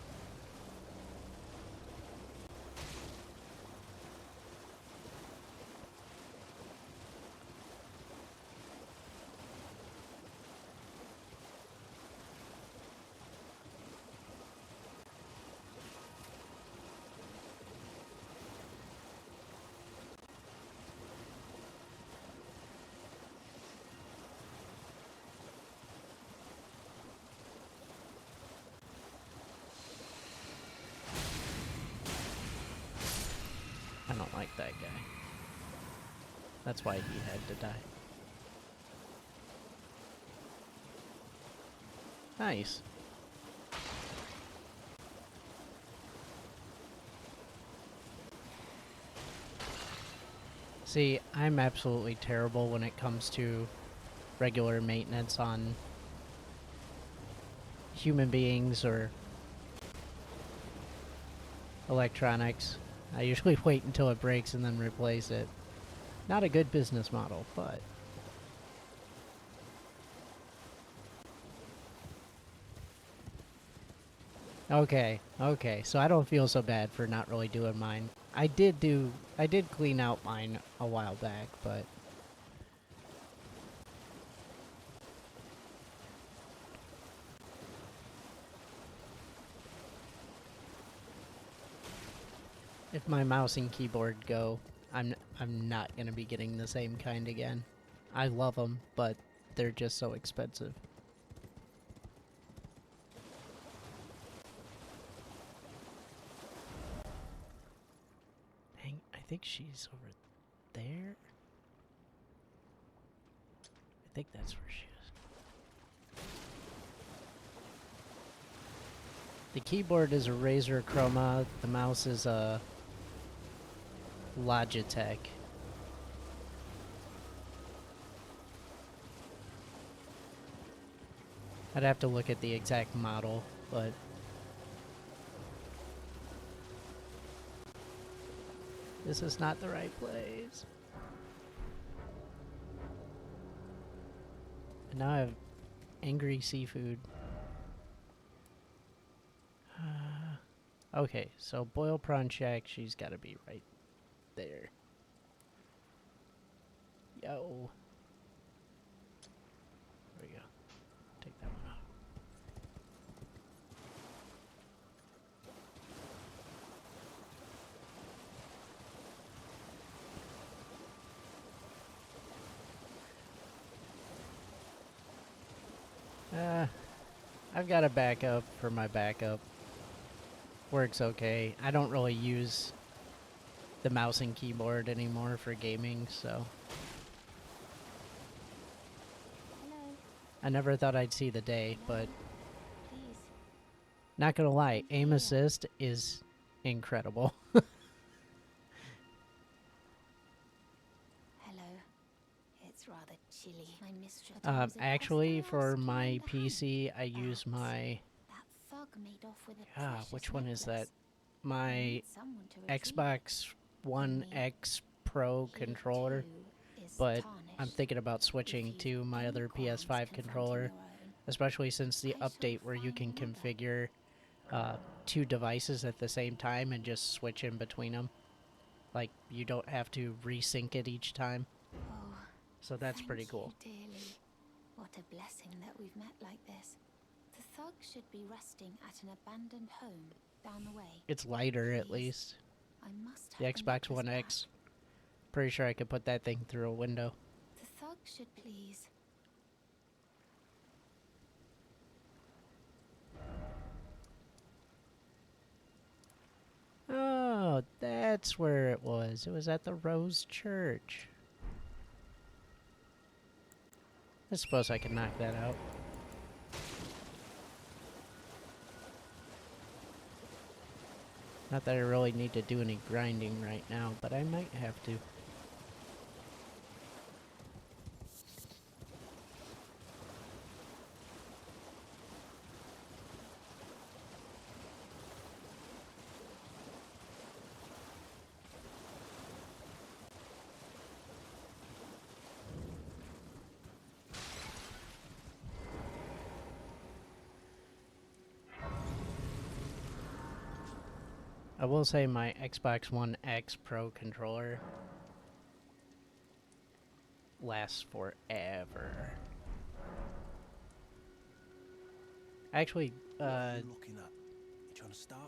I don't like that guy. That's why he had to die. Nice. See, I'm absolutely terrible when it comes to regular maintenance on human beings or electronics. I usually wait until it breaks and then replace it. Not a good business model, but... Okay, so I don't feel so bad for not really doing mine. I did clean out mine a while back, but... If my mouse and keyboard go, I'm not gonna be getting the same kind again. I love them, but they're just so expensive. Dang, I think she's over there. I think that's where she is. The keyboard is a Razer Chroma. The mouse is a Logitech. I'd have to look at the exact model, but... This is not the right place. And now I have angry seafood. Okay, so boil prawn shack, she's gotta be right there. Yo. There we go. Take that one off. I've got a backup for my backup. Works okay. I don't really use the mouse and keyboard anymore for gaming, so... Hello. I never thought I'd see the day, but... Please. Not gonna lie, aim assist is incredible. Hello. It's rather chilly. My mistress. Actually, for my PC, I use my... That thug made off with a which one is that? necklace. My Someone to retrieve it. Xbox One X Pro controller, Too is but tarnished. I'm thinking about switching If to you've my any other qualms PS5 confronting controller, your own, especially since the I shall update where you can find another. configure two devices at the same time and just switch in between them. Like, you don't have to resync it each time. Oh, So that's thank pretty cool. you dearly. What a blessing that we've met like this. The thug should be resting at an abandoned home down the way. It's lighter, at Please. least. I must The have Xbox necklace One back. X. Pretty sure I could put that thing through a window. The thug should please. Oh, that's where it was. It was at the Rose Church. I suppose I can knock that out. Not that I really need to do any grinding right now, but I might have to. I will say my Xbox One X Pro controller lasts forever. Actually,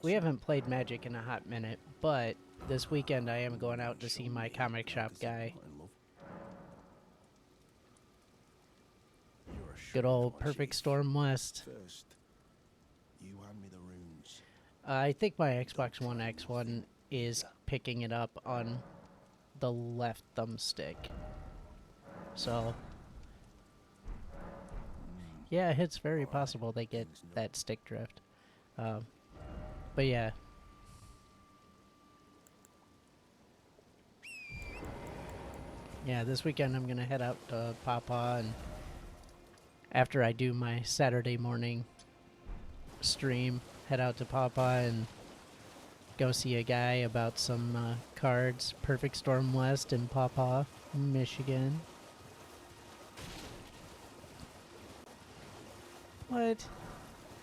we haven't played Magic in a hot minute, but this weekend I am going out to see my comic shop guy. Good old Perfect Storm West. I think my Xbox One X one is picking it up on the left thumbstick. So, yeah, it's very possible they get that stick drift. But yeah. Yeah, this weekend I'm going to head out to Papa, and after I do my Saturday morning stream, head out to Papa and go see a guy about some cards. Perfect Storm West in Papa, Michigan. What?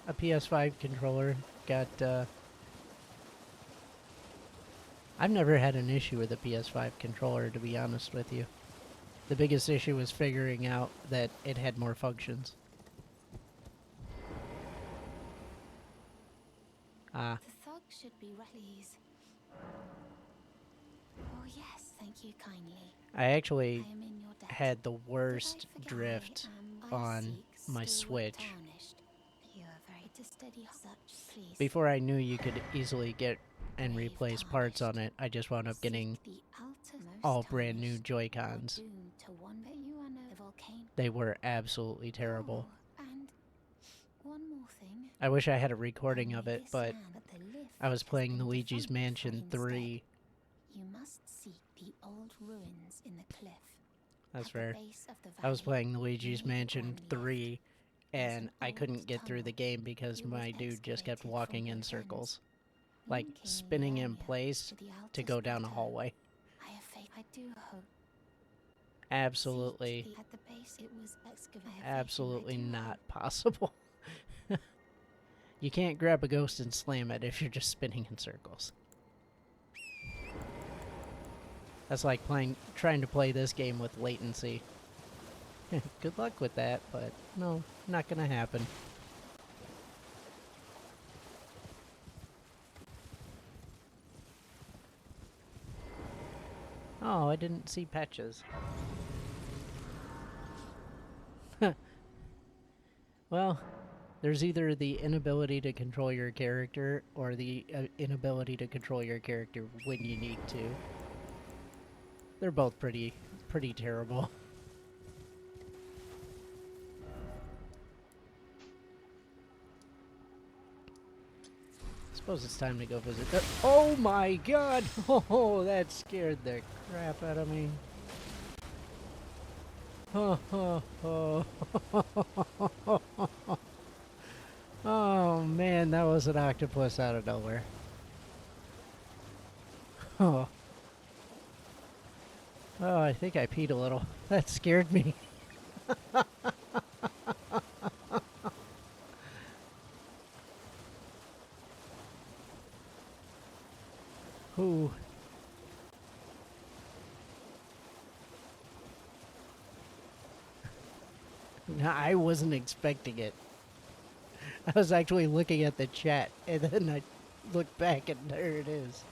A PS5 controller got, I've never had an issue with a PS5 controller, to be honest with you. The biggest issue was figuring out that it had more functions. The thug should be please. Oh yes, thank you kindly. I actually had the worst drift on my Switch. Before I knew you could easily get and replace parts on it, I just wound up getting all brand new Joy-Cons. They were absolutely terrible. I wish I had a recording of it, but I was playing Luigi's Mansion 3. You must seek the old ruins in the cliff. That's fair. I was playing Luigi's Mansion 3, and I couldn't get through the game because my dude just kept walking in circles. Like, spinning in place to go down a hallway. I do hope. Absolutely. At the base it was excavated. Absolutely not possible. You can't grab a ghost and slam it if you're just spinning in circles. That's like trying to play this game with latency. Good luck with that, but no, not gonna happen. Oh, I didn't see patches. Well, there's either the inability to control your character or the inability to control your character when you need to. They're both pretty terrible. I suppose it's time to go visit the— Oh my god! Oh, that scared the crap out of me. Oh man, that was an octopus out of nowhere. Oh. Oh, I think I peed a little. That scared me. Ooh. No, I wasn't expecting it. I was actually looking at the chat, and then I looked back, and there it is.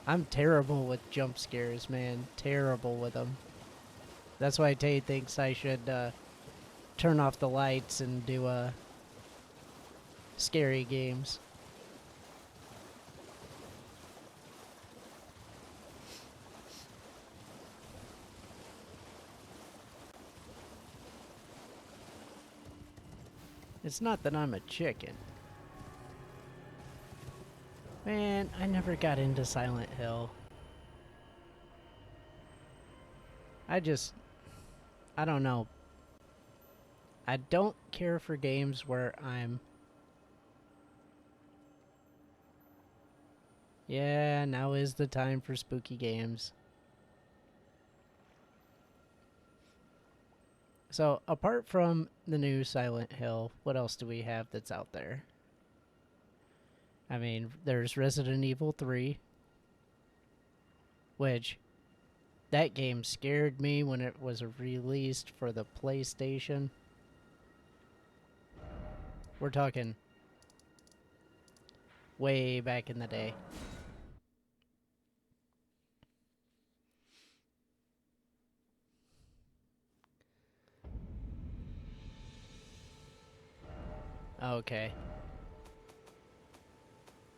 I'm terrible with jump scares, man. Terrible with them. That's why Tate thinks I should turn off the lights and do scary games. It's not that I'm a chicken. Man, I never got into Silent Hill. I don't know. I don't care for games where I'm... Yeah, now is the time for spooky games. So, apart from the new Silent Hill, what else do we have that's out there? I mean, there's Resident Evil 3, which that game scared me when it was released for the PlayStation. We're talking way back in the day. Okay.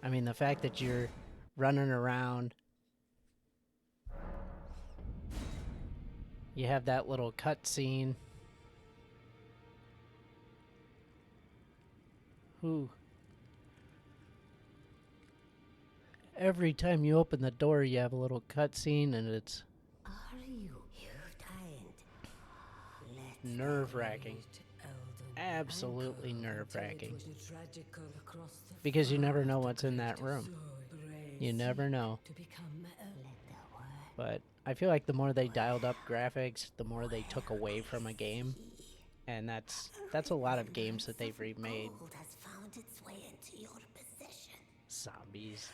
I mean, the fact that you're running around, you have that little cutscene. Ooh. Every time you open the door, you have a little cutscene, and it's nerve-wracking. Absolutely nerve-wracking. Because you never know what's in that room. You never know. But I feel like the more they dialed up graphics, the more they took away from a game. And that's a lot of games that they've remade. Zombies.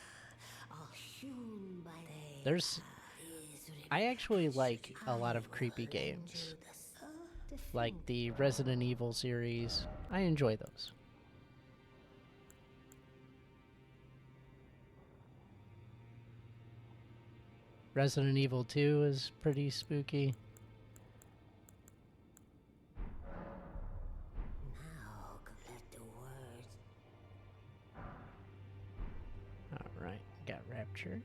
I actually like a lot of creepy games. Like the Resident Evil series. I enjoy those. Resident Evil 2 is pretty spooky. Alright, got Rapture.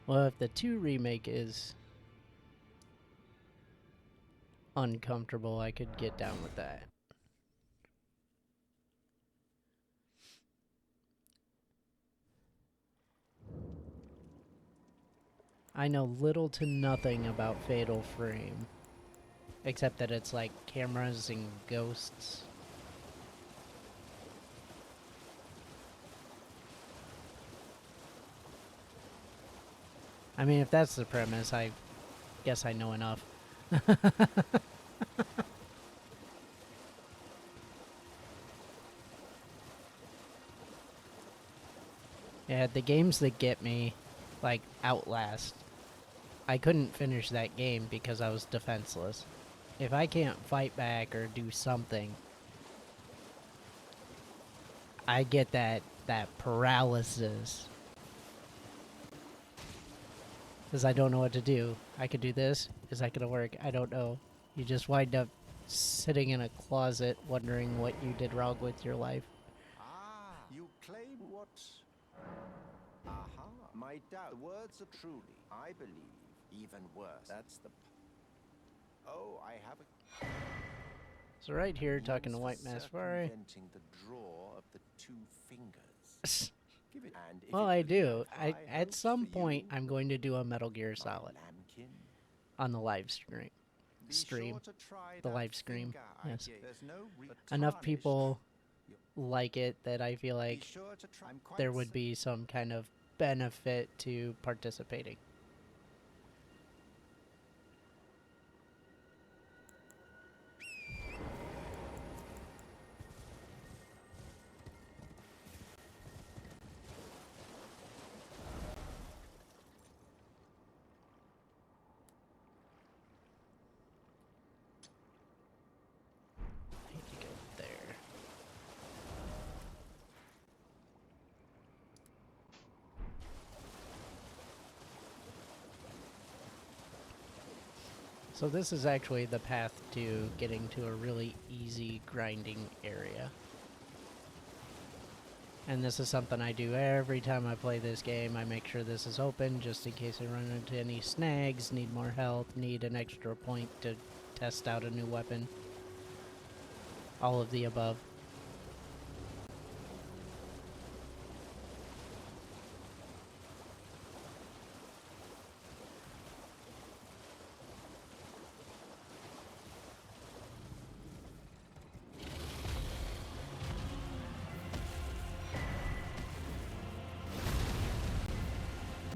Well, if the 2 remake is uncomfortable, I could get down with that. I know little to nothing about Fatal Frame, except that it's like cameras and ghosts. I mean, if that's the premise, I guess I know enough. Yeah, the games that get me, like Outlast, I couldn't finish that game because I was defenseless. If I can't fight back or do something, I get that paralysis. Because I don't know what to do. I could do this. Is that going to work? I don't know. You just wind up sitting in a closet wondering what you did wrong with your life. Ah, you claim what? Aha, my doubt. Words are truly, I believe, even worse. That's the... Oh, I have a... So right here, talking to White Masvari. Inventing the draw of the 2 fingers. Well, I do. At some point, I'm going to do a Metal Gear Solid on the live stream. The live stream. Yes. Enough people like it that I feel like there would be some kind of benefit to participating. So this is actually the path to getting to a really easy grinding area. And this is something I do every time I play this game. I make sure this is open just in case I run into any snags, need more health, need an extra point to test out a new weapon. All of the above.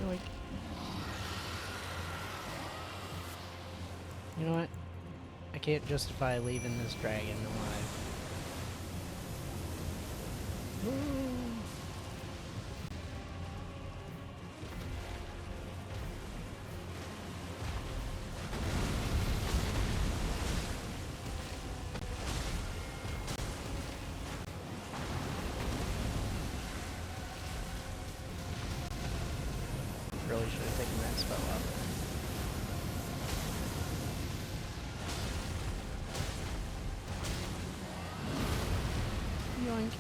Yoink. You know what? I can't justify leaving this dragon alive. Really should have taken that spell out. Yoink.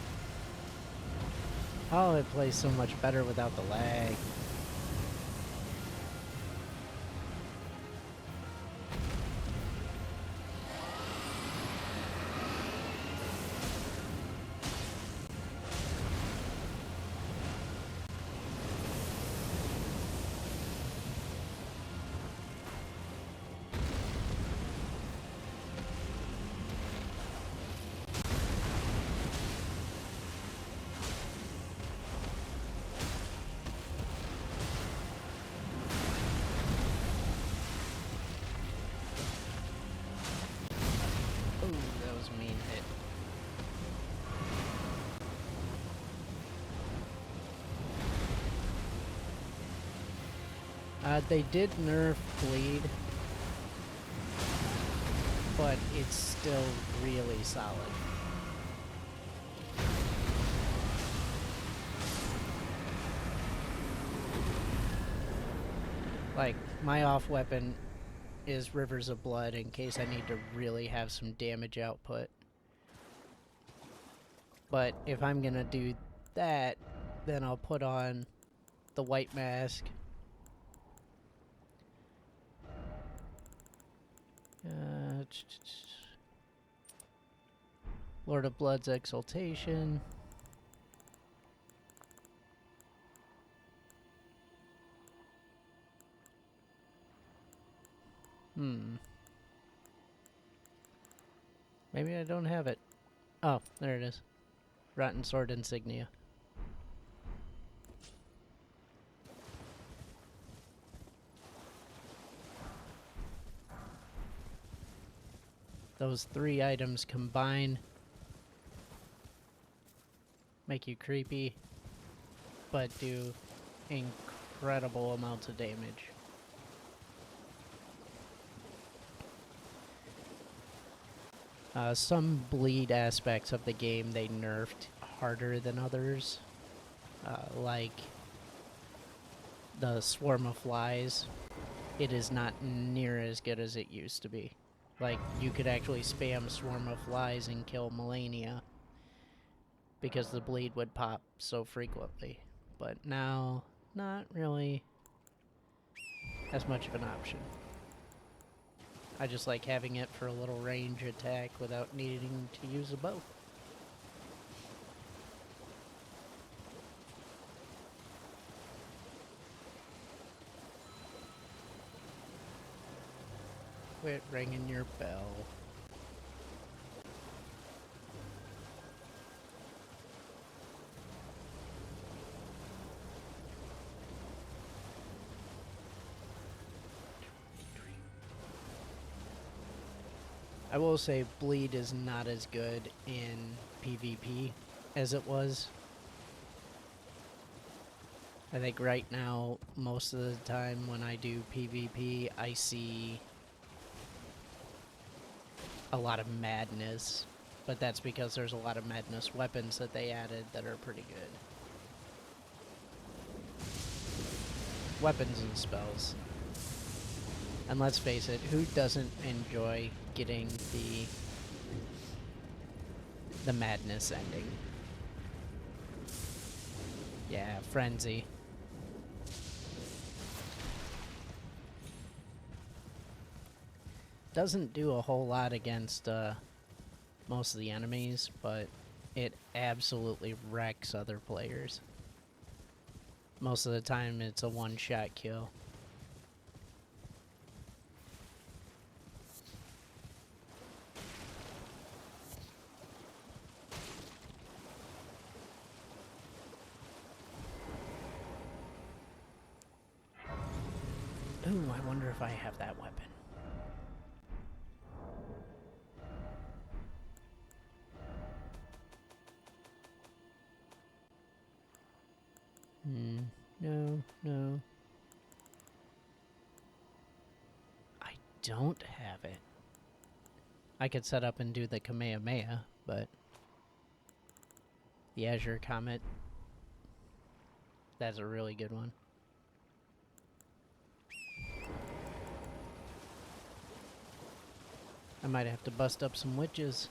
Oh, it plays so much better without the lag. They did nerf bleed, but it's still really solid. Like, my off weapon is Rivers of Blood in case I need to really have some damage output. But if I'm gonna do that, then I'll put on the white mask. Lord of Blood's Exaltation. Maybe I don't have it. Oh, there it is. Rotten Sword Insignia. Those 3 items combine make you creepy, but do incredible amounts of damage. Some bleed aspects of the game they nerfed harder than others, like the swarm of flies. It is not near as good as it used to be. Like, you could actually spam swarm of flies and kill Melania because the bleed would pop so frequently. But now, not really as much of an option. I just like having it for a little range attack without needing to use a bow. Quit ringing your bell. I will say bleed is not as good in PvP as it was. I think right now, most of the time when I do PvP, I see a lot of madness, but that's because there's a lot of madness weapons that they added that are pretty good. Weapons and spells. And let's face it, who doesn't enjoy getting the madness ending? Yeah, Frenzy. Doesn't do a whole lot against most of the enemies, but it absolutely wrecks other players. Most of the time it's a one-shot kill. Ooh, I wonder if I have that weapon. No, no. I don't have it. I could set up and do the Kamehameha, but the Azure Comet, that's a really good one. I might have to bust up some witches.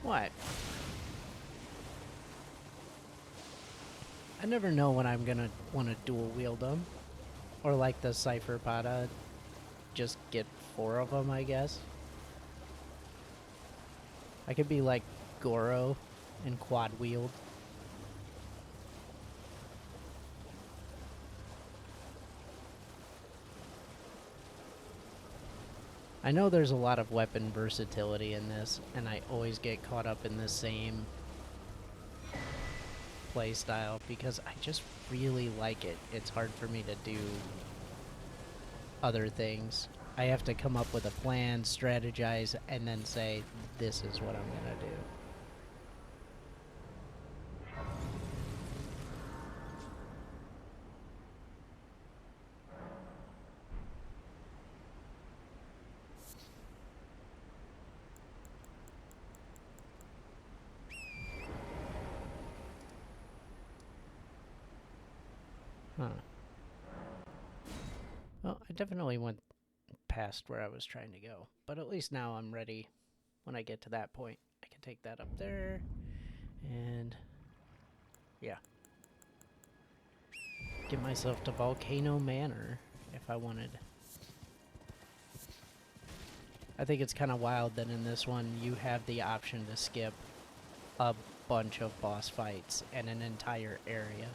What? I never know when I'm gonna want to dual wield them. Or like the Cypher Pada, just get 4 of them, I guess. I could be like Goro and quad wield. I know there's a lot of weapon versatility in this, and I always get caught up in the same playstyle because I just really like it. It's hard for me to do other things. I have to come up with a plan, strategize, and then say, this is what I'm gonna do. Huh. Well, I definitely went past where I was trying to go. But at least now I'm ready. When I get to that point, I can take that up there. And yeah. Get myself to Volcano Manor if I wanted. I think it's kind of wild that in this one you have the option to skip a bunch of boss fights and an entire area.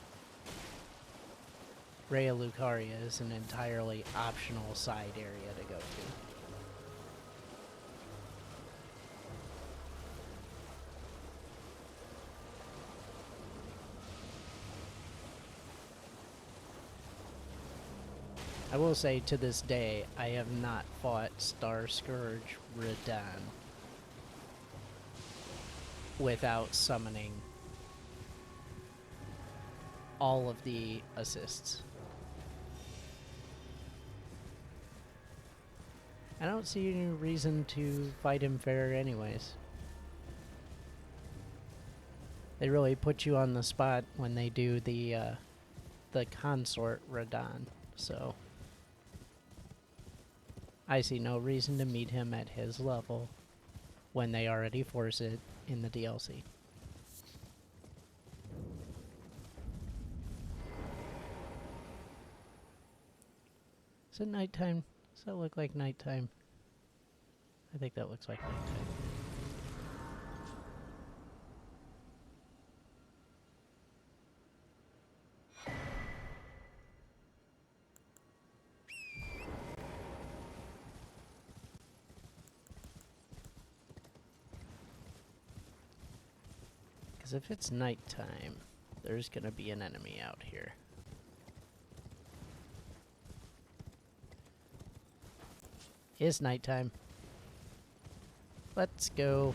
Raya Lucaria is an entirely optional side area to go to. I will say, to this day, I have not fought Star Scourge Radahn without summoning all of the assists. I don't see any reason to fight him fair anyways. They really put you on the spot when they do the consort Radahn, so I see no reason to meet him at his level when they already force it in the DLC. Is it nighttime? Does that look like nighttime? I think that looks like nighttime. Because if it's nighttime, there's gonna be an enemy out here. It's nighttime. Let's go.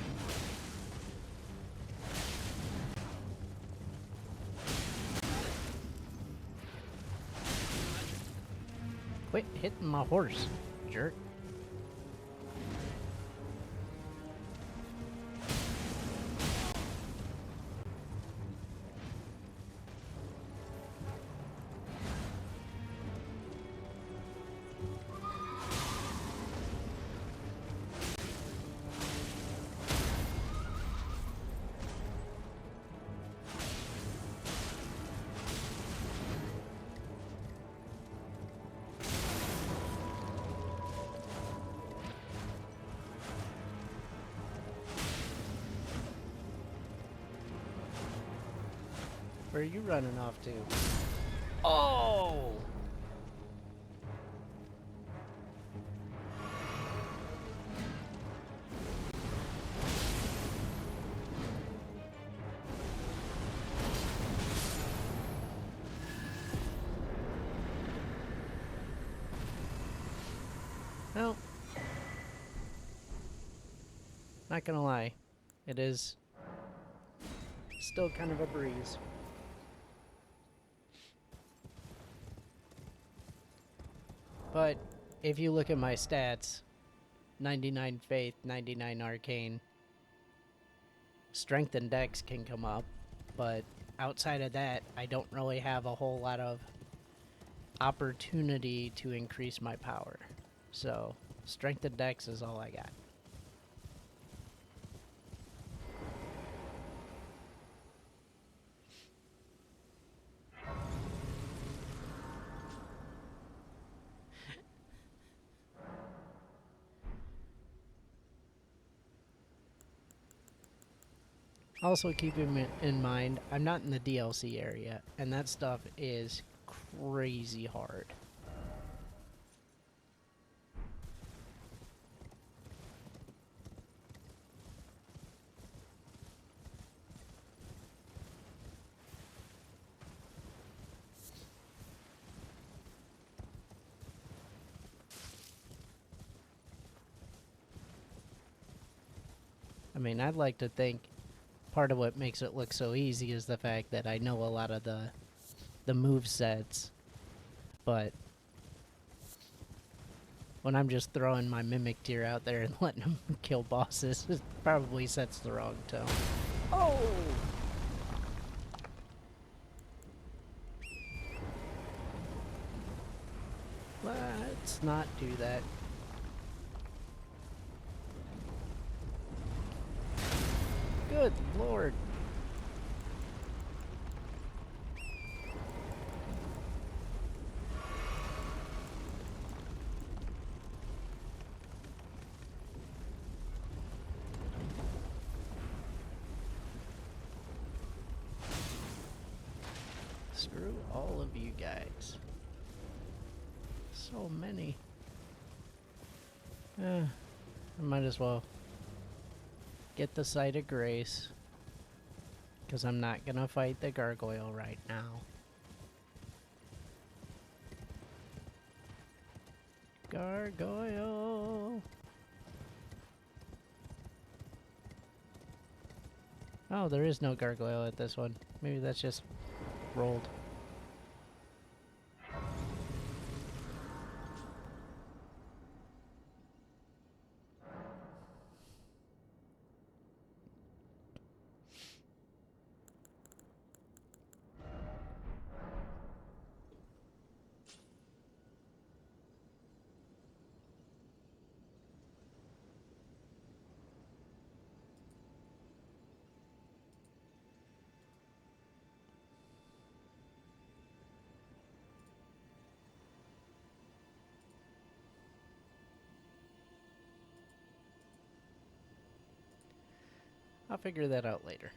Quit hitting my horse, jerk. Where are you running off to? Oh! Well, not gonna lie, it is still kind of a breeze. But if you look at my stats, 99 Faith, 99 Arcane, Strength and Dex can come up, but outside of that, I don't really have a whole lot of opportunity to increase my power. So, Strength and Dex is all I got. Also, keep in mind, I'm not in the DLC area, and that stuff is crazy hard. I mean, I'd like to think part of what makes it look so easy is the fact that I know a lot of the move sets, but when I'm just throwing my mimic tier out there and letting them kill bosses, it probably sets the wrong tone. Oh! Let's not do that. Good lord. Screw all of you guys. So many. I might as well get the Sight of Grace, because I'm not gonna fight the gargoyle right now. Gargoyle! Oh, there is no gargoyle at this one. Maybe that's just rolled. I'll figure that out later.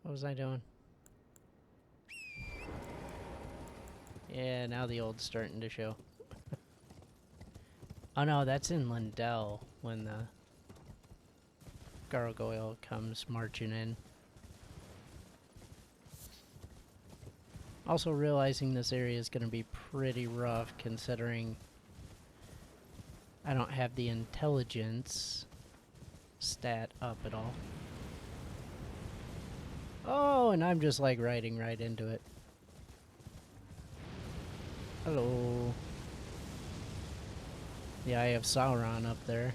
What was I doing? Yeah, now the old's starting to show. Oh no, that's in Lindell when the gargoyle comes marching in. Also realizing this area is going to be pretty rough considering I don't have the intelligence stat up at all. Oh, and I'm just like riding right into it. Hello. Yeah, I have Sauron up there.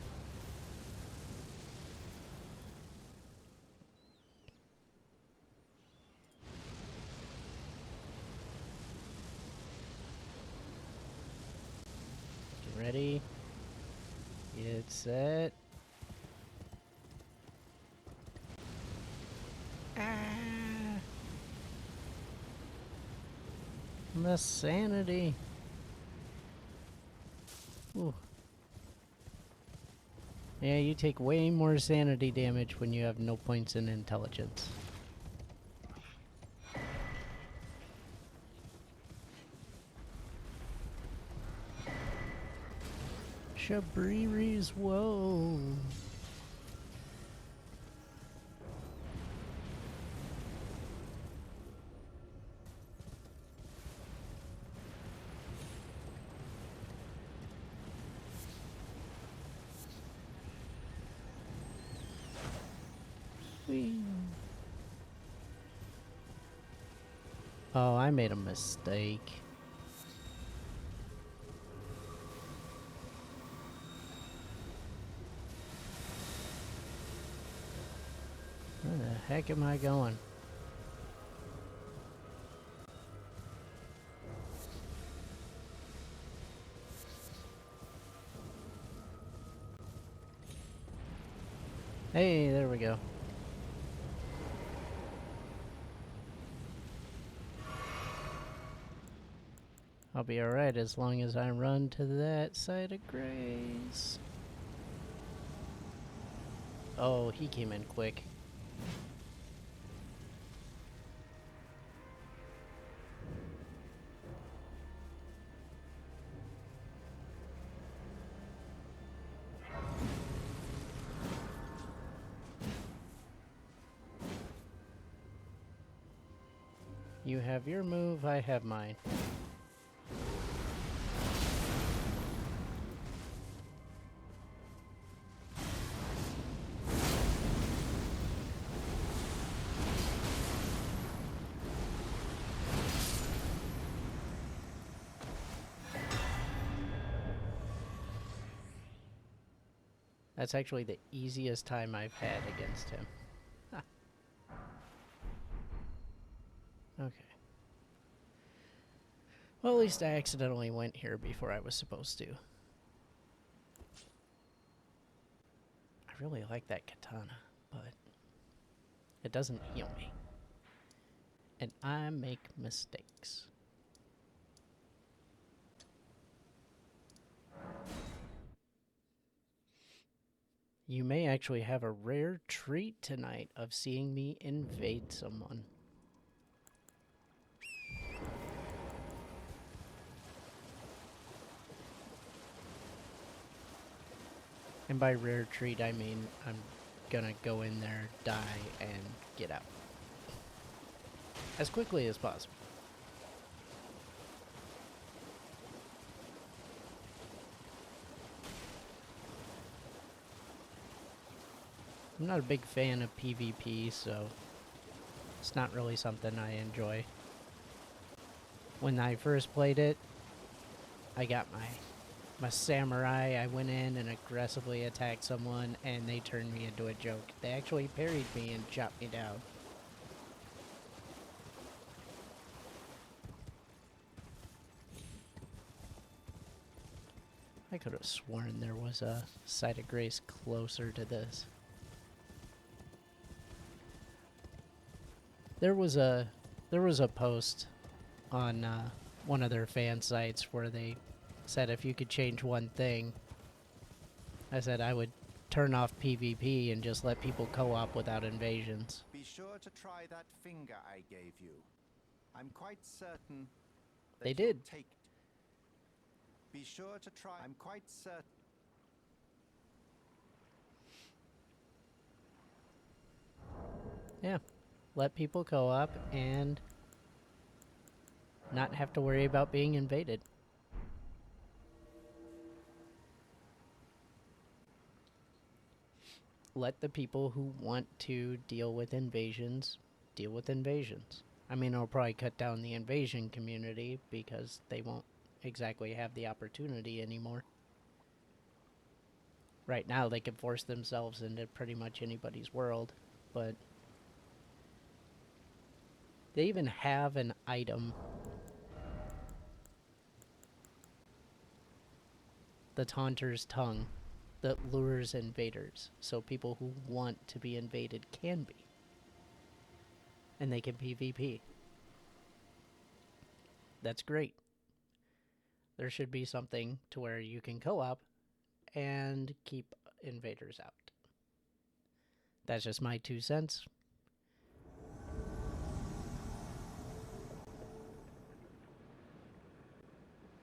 Get ready. Get set. Ah. The sanity. Ooh. Yeah, you take way more sanity damage when you have no points in intelligence. Shabriris, whoa. Whee. Oh, I made a mistake. Where the heck am I going? Hey, there we go. I'll be alright as long as I run to that side of grace. Oh, he came in quick. You have your move, I have mine. That's actually the easiest time I've had against him. Okay. Well, at least I accidentally went here before I was supposed to. I really like that katana, but it doesn't heal me. And I make mistakes. You may actually have a rare treat tonight of seeing me invade someone. And by rare treat, I mean I'm gonna go in there, die, and get out. As quickly as possible. I'm not a big fan of PvP, so it's not really something I enjoy. When I first played it, I got my samurai. I went in and aggressively attacked someone, and they turned me into a joke. They actually parried me and chopped me down. I could have sworn there was a site of grace closer to this. There was a post on one of their fan sites where they said if you could change one thing, I said I would turn off PvP and just let people co-op without invasions. Be sure to try that finger I gave you. I'm quite certain that They you'll did. take. Be sure to try. I'm quite certain. Yeah. Let people co-op and not have to worry about being invaded. Let the people who want to deal with invasions deal with invasions. I mean, it'll probably cut down the invasion community because they won't exactly have the opportunity anymore. Right now, they can force themselves into pretty much anybody's world, but they even have an item, the Taunter's Tongue, that lures invaders, so people who want to be invaded can be. And they can PvP. That's great. There should be something to where you can co-op and keep invaders out. That's just my 2 cents.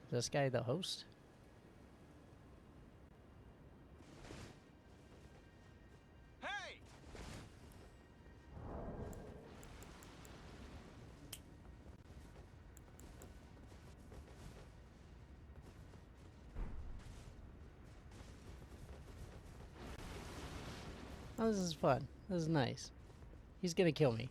Is this guy the host? Hey! Oh, this is fun. This is nice. He's gonna kill me.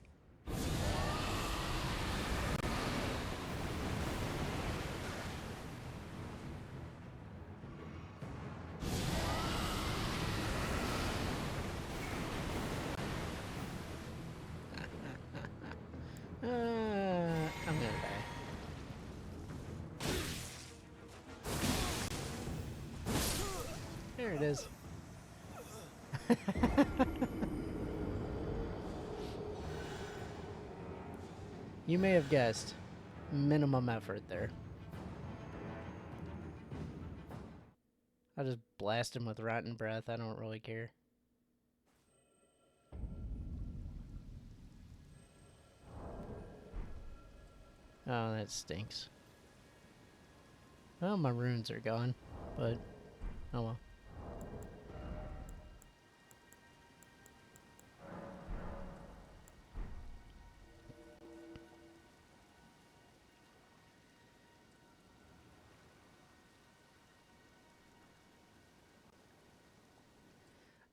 I'm gonna die. There it is. You may have guessed. Minimum effort there. I'll just blast him with rotten breath. I don't really care. Oh, that stinks. Well, my runes are gone, but oh well.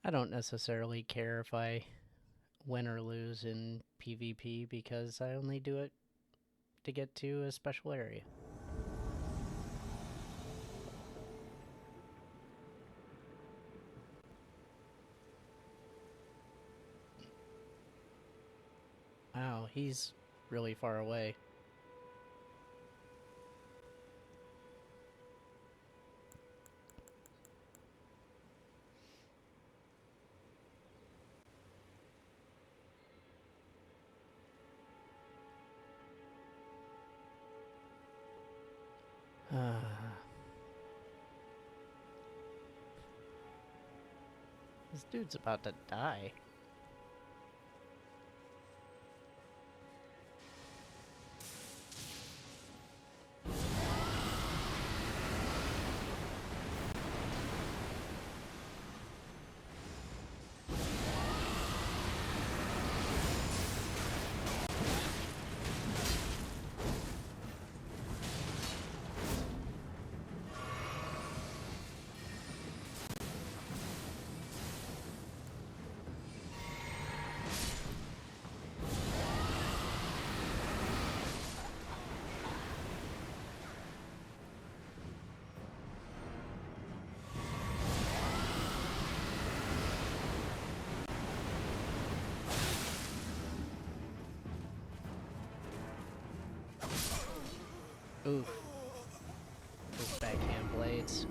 I don't necessarily care if I win or lose in PvP because I only do it to get to a special area. Wow, he's really far away. This dude's about to die. Oof. Those backhand blades.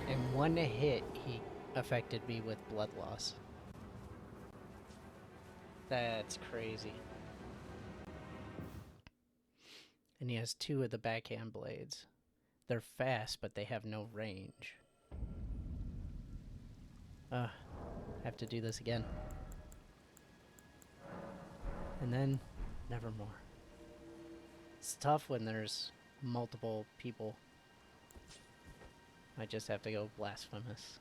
In one hit, he affected me with blood loss. That's crazy. And he has 2 of the backhand blades. They're fast, but they have no range. I have to do this again. And then, nevermore. It's tough when there's multiple people. I just have to go blasphemous.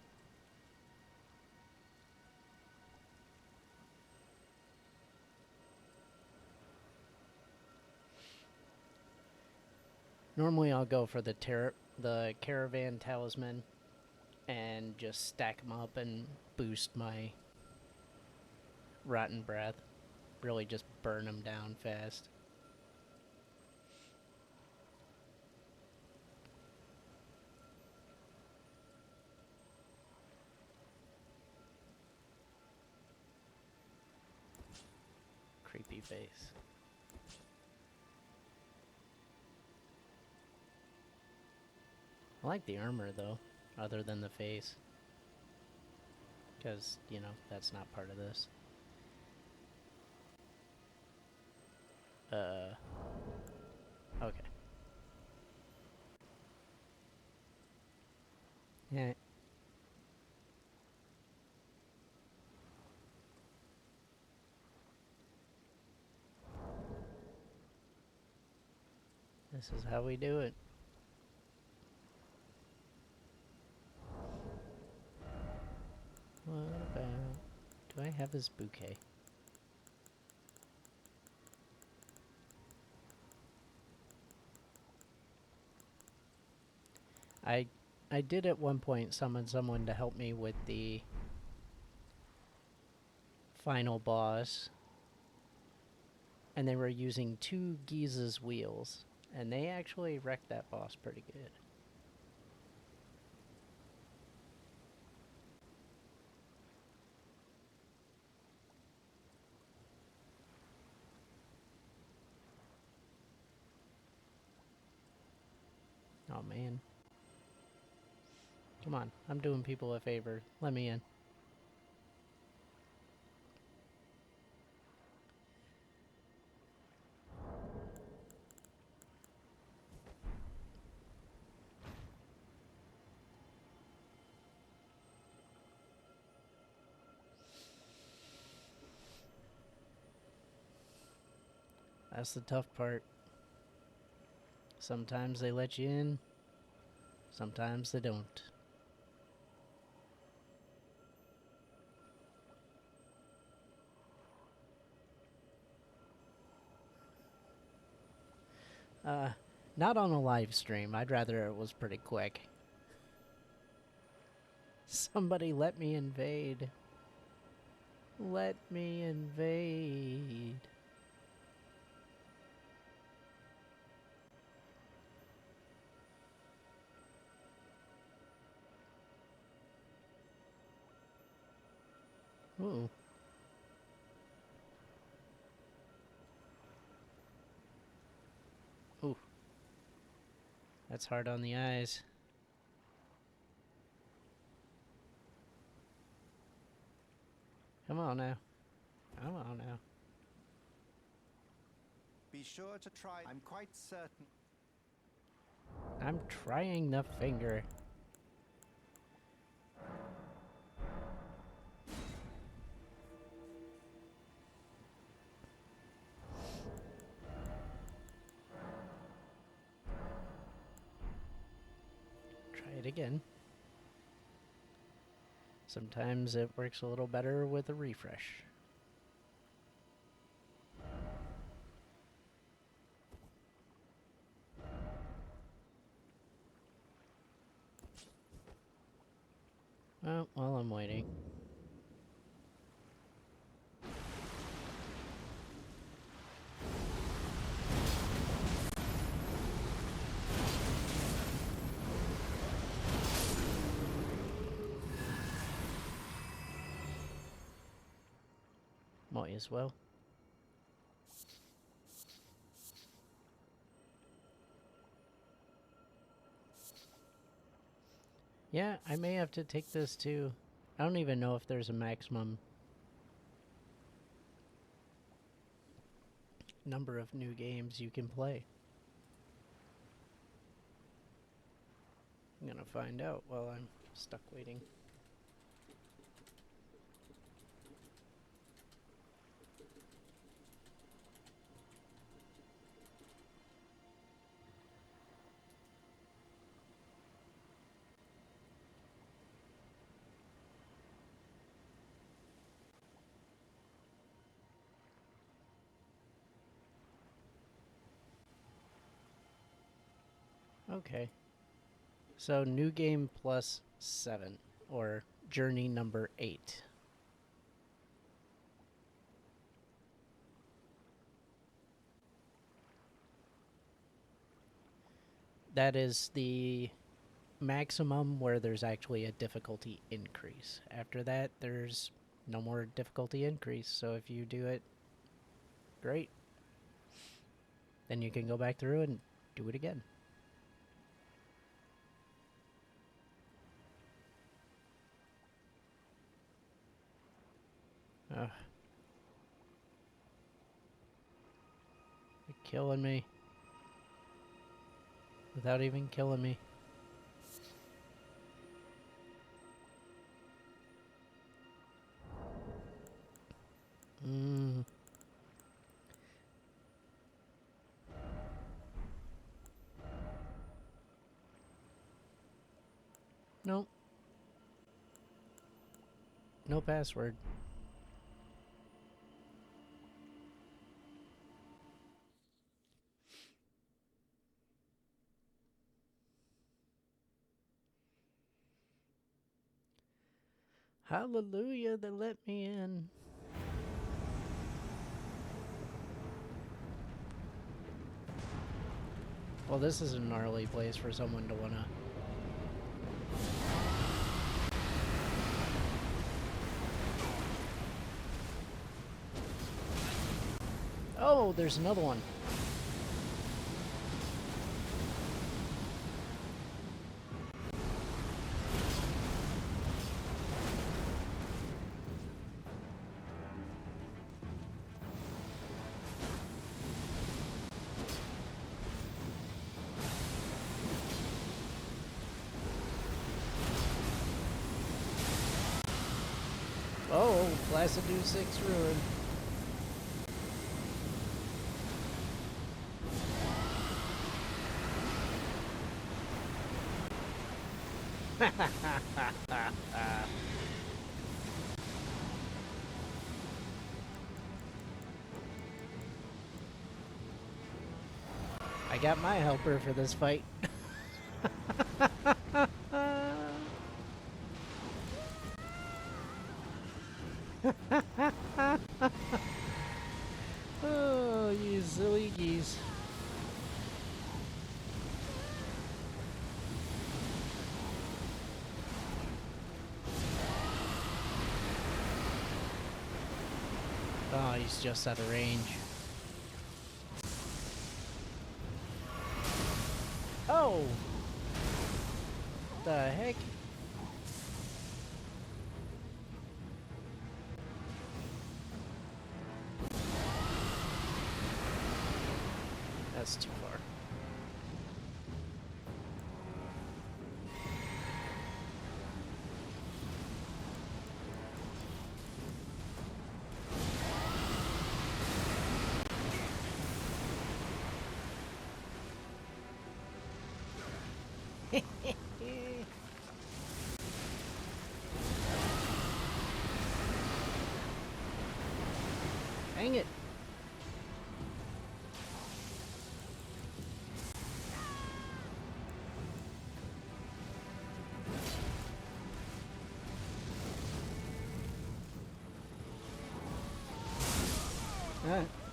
Normally I'll go for the caravan talisman and just stack them up and boost my rotten breath. Really just burn them down fast. Creepy face. I like the armor though, other than the face. Because, you know, that's not part of this. Okay. Yeah. This is how we do it. What about... Do I have his bouquet? I did at one point summon someone to help me with the final boss. And they were using 2 Giza's wheels. And they actually wrecked that boss pretty good. Oh man. Come on, I'm doing people a favor. Let me in. That's the tough part. Sometimes they let you in, sometimes they don't. Not on a live stream. I'd rather it was pretty quick. Somebody let me invade. Let me invade. Ooh. Ooh. That's hard on the eyes. Come on now. Come on now. Be sure to try. I'm quite certain. I'm trying the finger. Try it again. Sometimes it works a little better with a refresh. Oh, while I'm waiting. Might as well. Yeah, I may have to take this too. I don't even know if there's a maximum number of new games you can play. I'm gonna find out while I'm stuck waiting. Okay. So, new game plus 7, or journey number 8. That is the maximum where there's actually a difficulty increase. After that, there's no more difficulty increase. So if you do it, great. Then you can go back through and do it again. Ugh. You're killing me. Without even killing me. Nope. No password. Hallelujah, they let me in. Well, this is a gnarly place for someone to wanna... Oh, there's another one. Oh, Placidu 6 ruin. I got my helper for this fight. Oh, you silly geese. Oh, he's just out of range. Oh! The heck? That's too far. Dang it.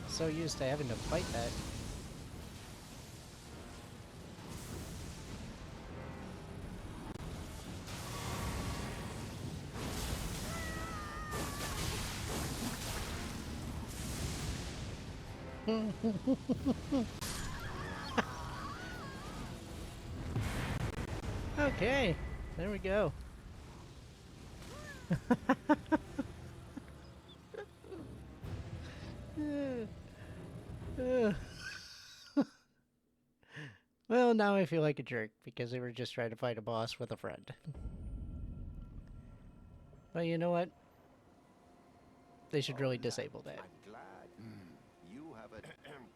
So used to having to fight that. Okay, there we go. Well, now I feel like a jerk because they were just trying to fight a boss with a friend. Well, you know what? They should really disable that. I'm glad. You have a...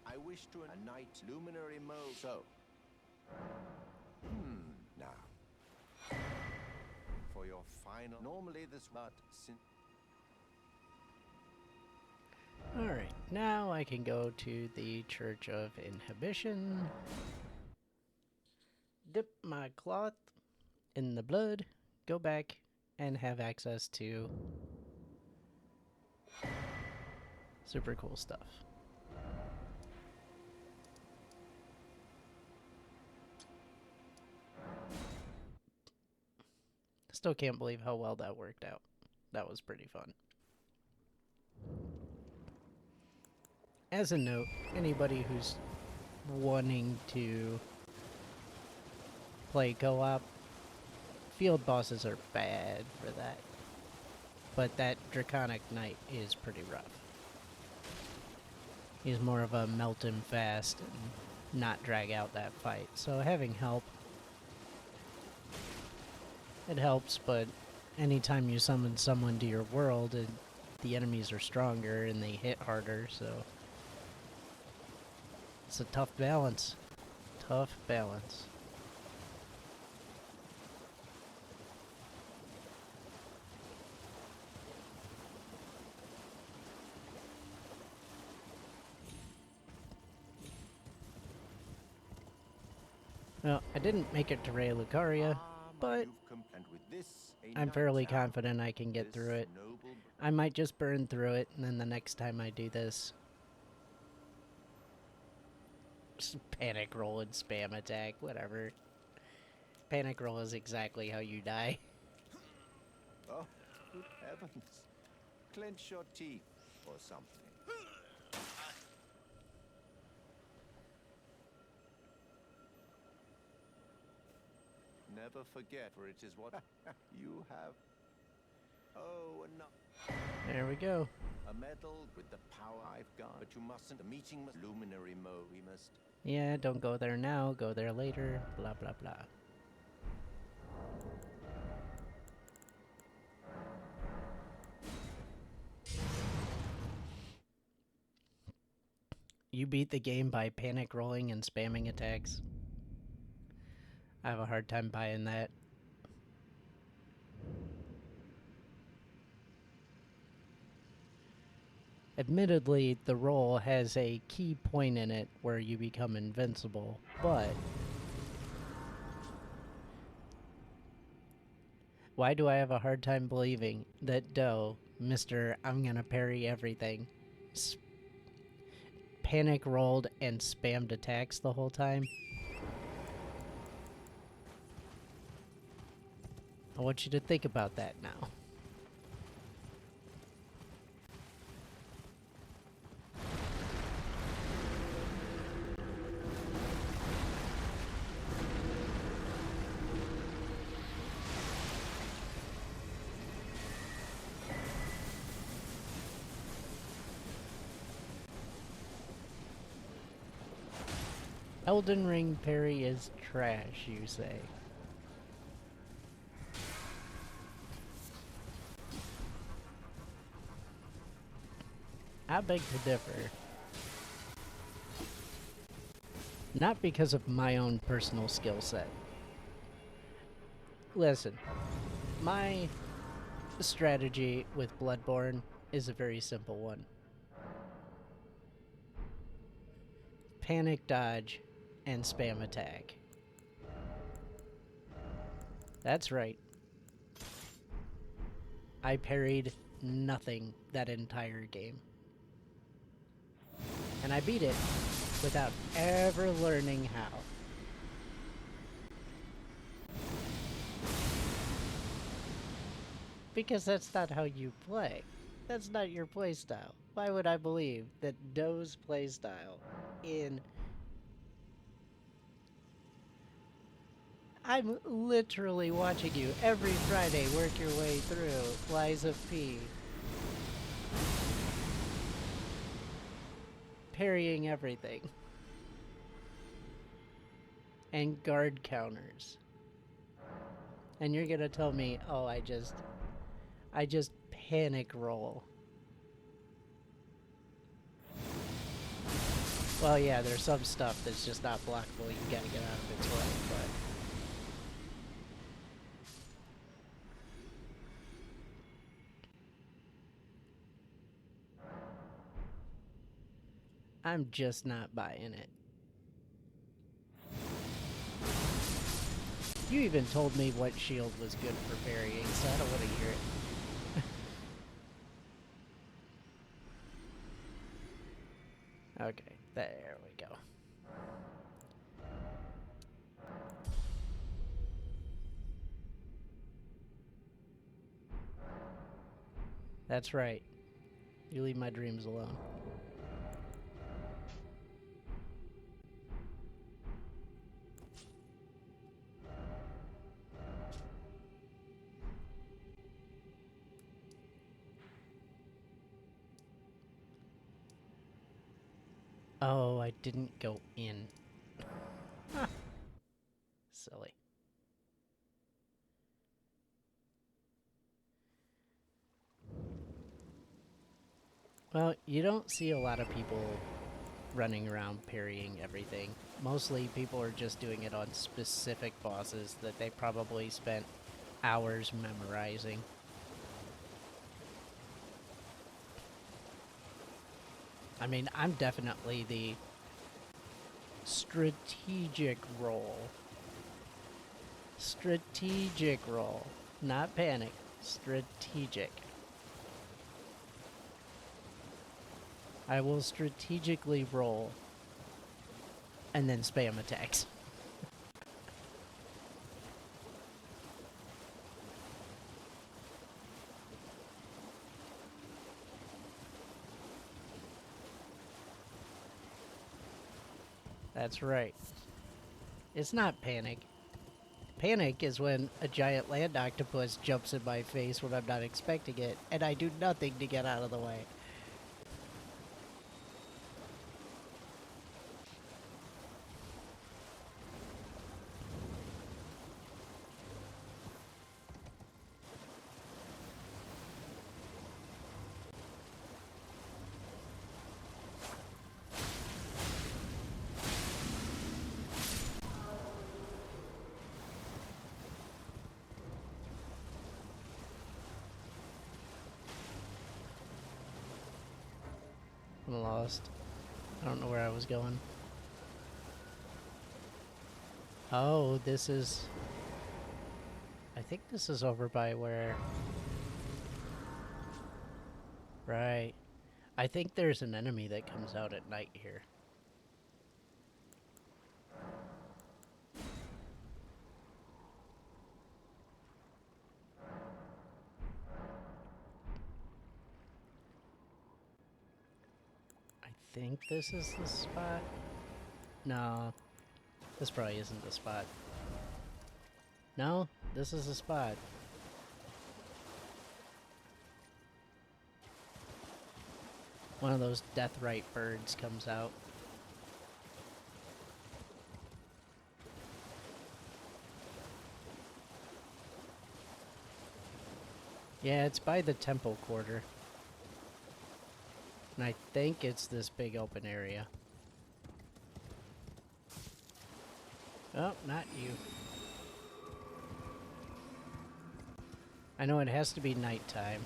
I wish to... A night luminary mode. So... now. For your final... Normally this not... Alright, now I can go to the Church of Inhibition. Dip my cloth in the blood, go back, and have access to super cool stuff. Still can't believe how well that worked out. That was pretty fun. As a note, anybody who's wanting to play co-op, field bosses are bad for that. But that Draconic Knight is pretty rough. He's more of a melt him fast and not drag out that fight. So having help, it helps, but anytime you summon someone to your world, the enemies are stronger and they hit harder, so it's a tough balance. Tough balance. Well, I didn't make it to Ray Lucaria, but And with this, a I'm knight fairly errant, confident I can get this through it. noble I might just burn through it, and then the next time I do this, just panic roll and spam attack, whatever. Panic roll is exactly how you die. Oh, good heavens. Clench your teeth or something. Never forget, for it is what you have. Oh, no. There we go. A medal with the power I've got. But you mustn't. The meeting must luminary mode. We must. Yeah, don't go there now, go there later, blah blah blah. You beat the game by panic rolling and spamming attacks. I have a hard time buying that. Admittedly, the roll has a key point in it where you become invincible, but why do I have a hard time believing that Doe, Mr. I'm gonna parry everything, panic rolled and spammed attacks the whole time? I want you to think about that now. Elden Ring parry is trash, you say. I beg to differ. Not because of my own personal skill set. Listen, my strategy with Bloodborne is a very simple one. Panic dodge and spam attack. That's right. I parried nothing that entire game. And I beat it without ever learning how. Because that's not how you play. That's not your playstyle. Why would I believe that Doe's playstyle in... I'm literally watching you every Friday work your way through Lies of P. Parrying everything. And guard counters. And you're gonna tell me, oh, I just panic roll. Well, yeah, there's some stuff that's just not blockable. You gotta get out of its way, but... I'm just not buying it. You even told me what shield was good for parrying, so I don't want to hear it. Okay, there we go. That's right. You leave my dreams alone. Oh, I didn't go in. Silly. Well, you don't see a lot of people running around parrying everything. Mostly people are just doing it on specific bosses that they probably spent hours memorizing. I mean, I'm definitely the strategic role Strategic roll. Not panic. Strategic. I will strategically roll and then spam attacks. That's right. It's not panic. Panic is when a giant land octopus jumps in my face when I'm not expecting it, and I do nothing to get out of the way. I'm lost. I don't know where I was going. Oh, this is... I think this is over by where... Right. I think there's an enemy that comes out at night here. I think this is the spot. No, this probably isn't the spot. No, this is the spot. One of those deathrite birds comes out. Yeah, it's by the temple quarter. And I think it's this big open area. Oh, not you. I know it has to be nighttime.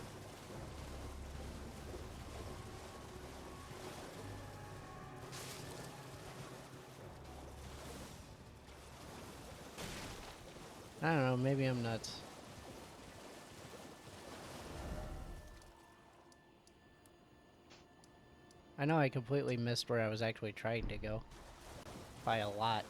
I don't know, maybe I'm nuts. I know I completely missed where I was actually trying to go. By a lot.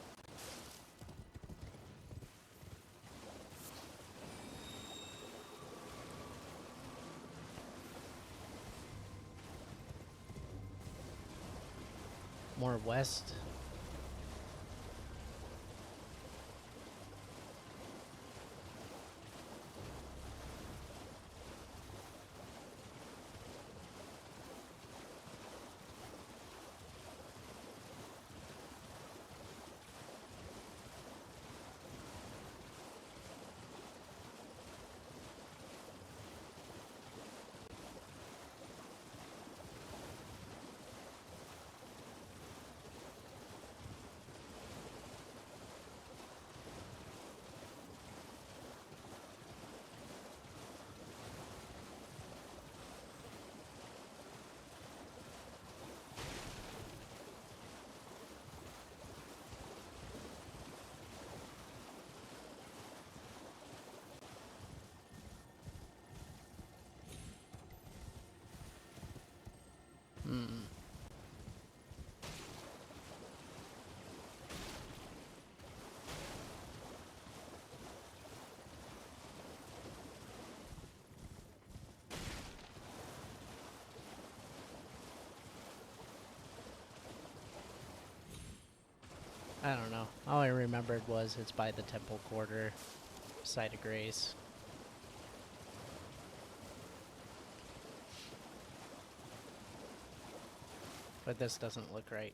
More west. I don't know. All I remembered was it's by the temple quarter, site of grace. But this doesn't look right.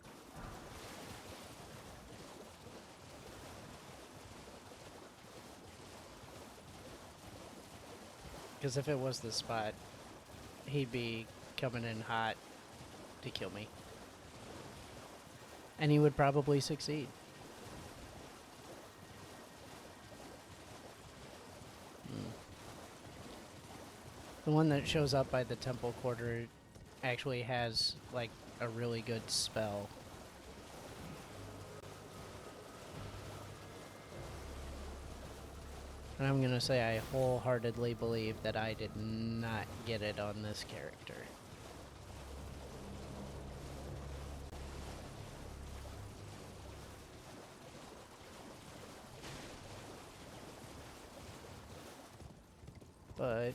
Because if it was the spot, he'd be coming in hot to kill me. And he would probably succeed. The one that shows up by the temple quarter actually has, like, a really good spell. And I'm gonna say I wholeheartedly believe that I did not get it on this character. But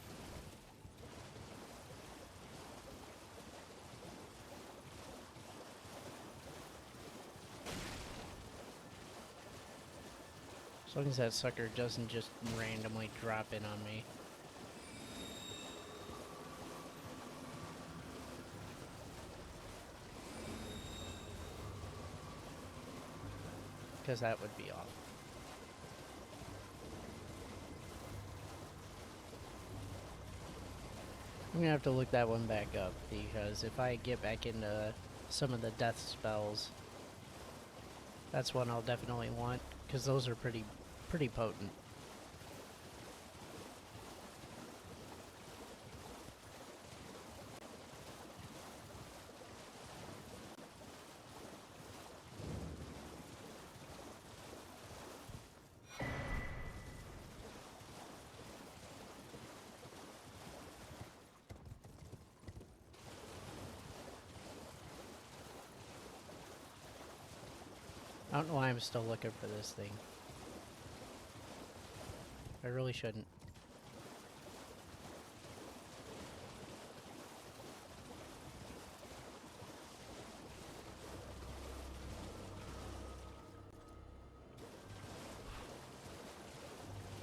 as long as that sucker doesn't just randomly drop in on me. Because that would be awful. I'm gonna have to look that one back up, because if I get back into some of the death spells, that's one I'll definitely want, because those are pretty potent. I don't know why I'm still looking for this thing. I really shouldn't.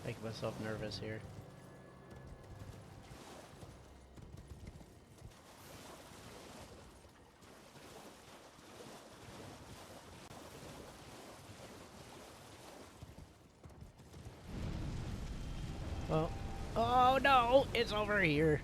Make myself nervous here. Well, oh no, it's over here.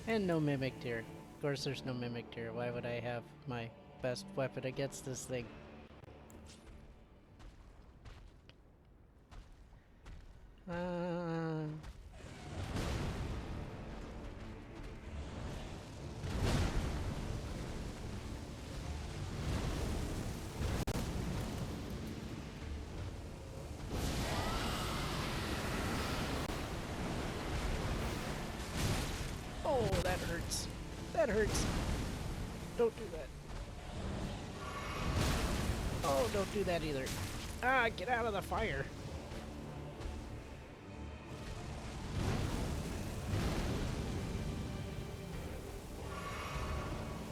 And no mimic tier. Of course there's no mimic tier. Why would I have my best weapon against this thing? Oh, that hurts. That hurts. Don't do that. Oh, don't do that either. Ah, get out of the fire.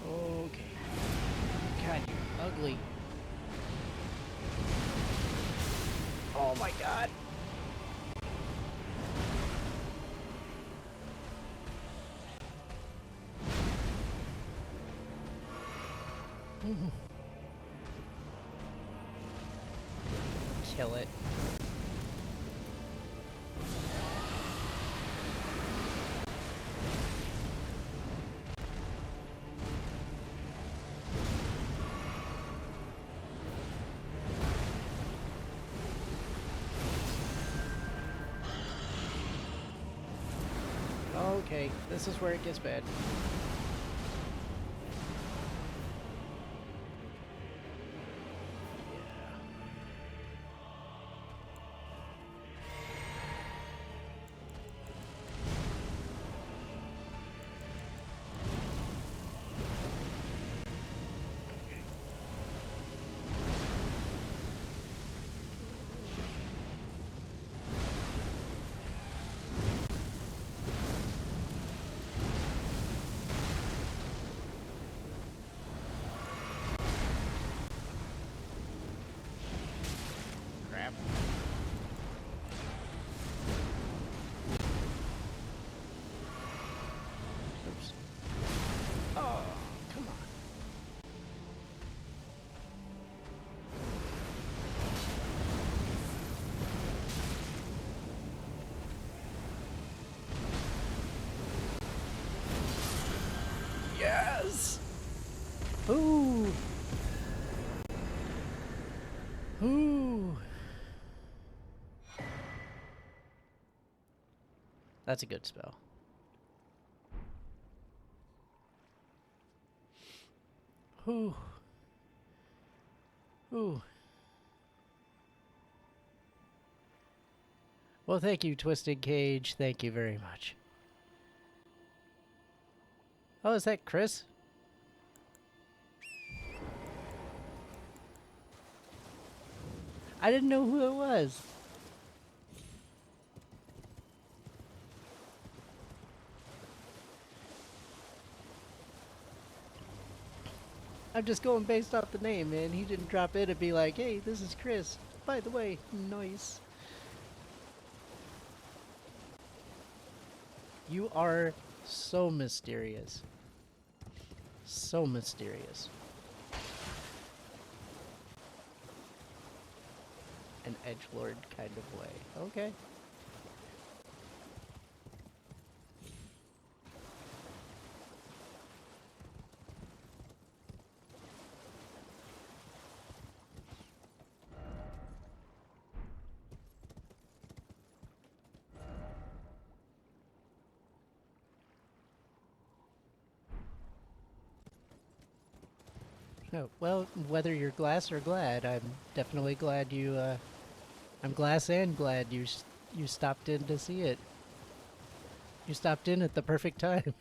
Okay. God, you're ugly. Oh my god. Kill it. Okay, this is where it gets bad. Crap. Oops. Oh, come on. Yes! Ooh! Ooh! That's a good spell. Whew. Ooh. Well, thank you, Twisted Cage. Thank you very much. Oh, is that Chris? I didn't know who it was. I'm just going based off the name, man. He didn't drop in and be like, hey, this is Chris. By the way, nice. You are so mysterious. So mysterious. An edgelord kind of way. Okay. Oh, well, whether you're glass or glad, I'm definitely glad you, I'm glass and glad you stopped in to see it. You stopped in at the perfect time.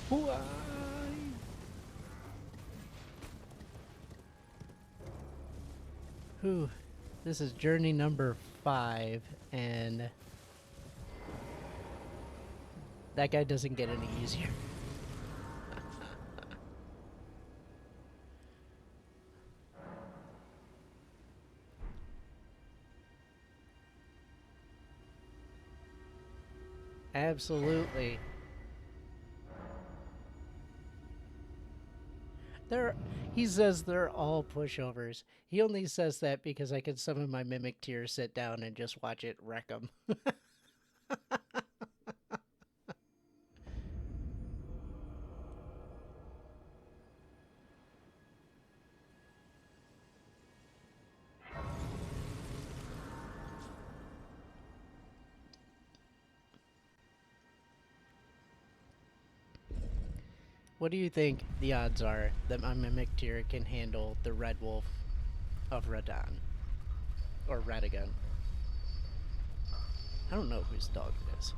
Why? Whew. This is journey number 5, and that guy doesn't get any easier. Absolutely. He says they're all pushovers. He only says that because I can summon my Mimic Tier, sit down, and just watch it wreck them. What do you think the odds are that my Mimic Tier can handle the Red Wolf of Radon? Or Radagon? I don't know whose dog it is.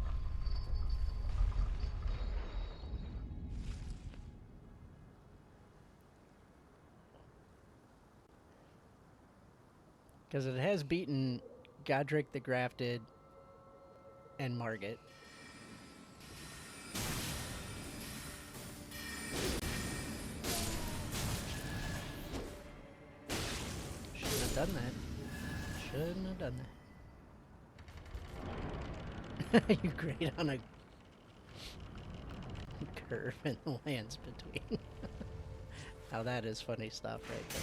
Because it has beaten Godric the Grafted and Margit. Shouldn't have done that. Shouldn't have done that. You grade on a curve and lands between. Now that is funny stuff right there.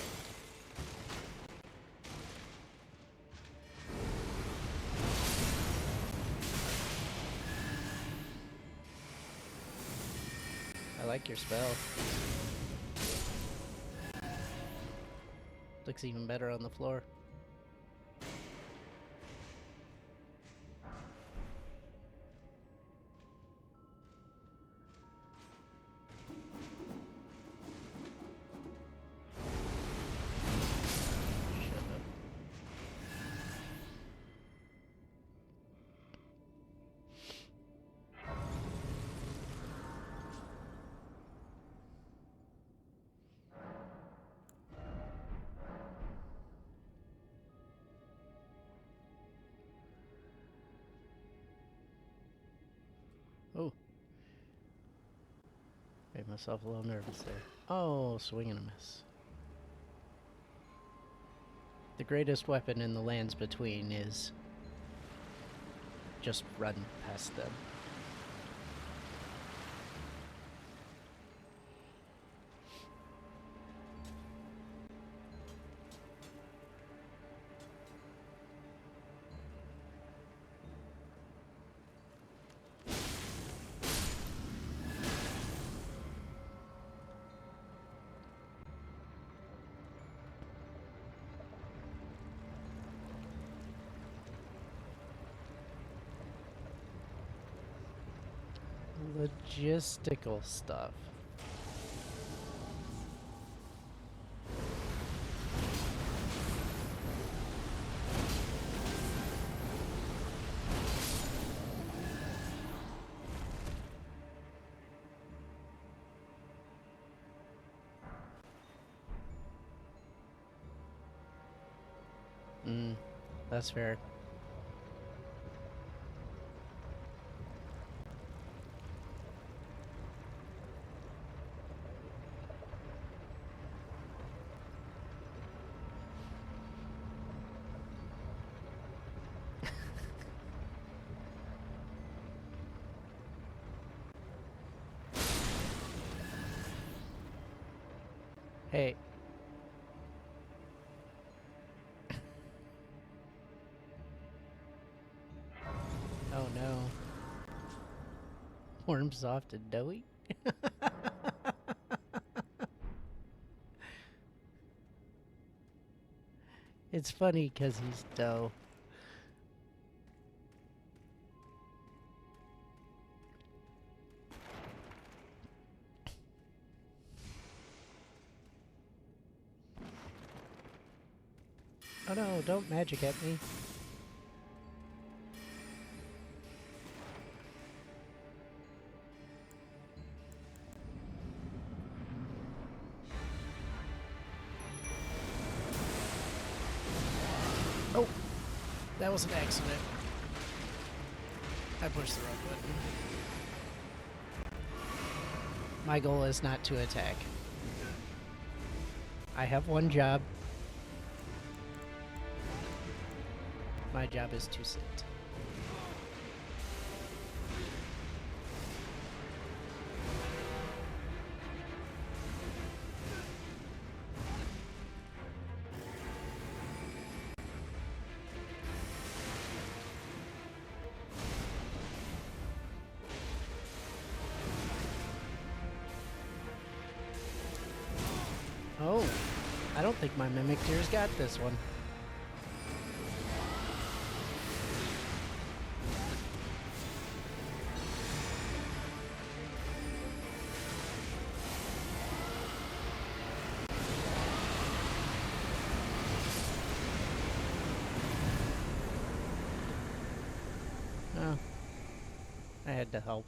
I like your spell. Looks even better on the floor. Oh. Made myself a little nervous there. Oh, swing and a miss. The greatest weapon in the lands between is just run past them. logistical stuff. That's fair. Hey. Oh no. Warm, soft, and doughy? It's funny because he's dough. Oh no, don't magic at me. Oh, that was an accident. I pushed the wrong button. My goal is not to attack. I have one job. My job is to sit. Oh, I don't think my Mimic Tear's got this one. Oh, I had to help.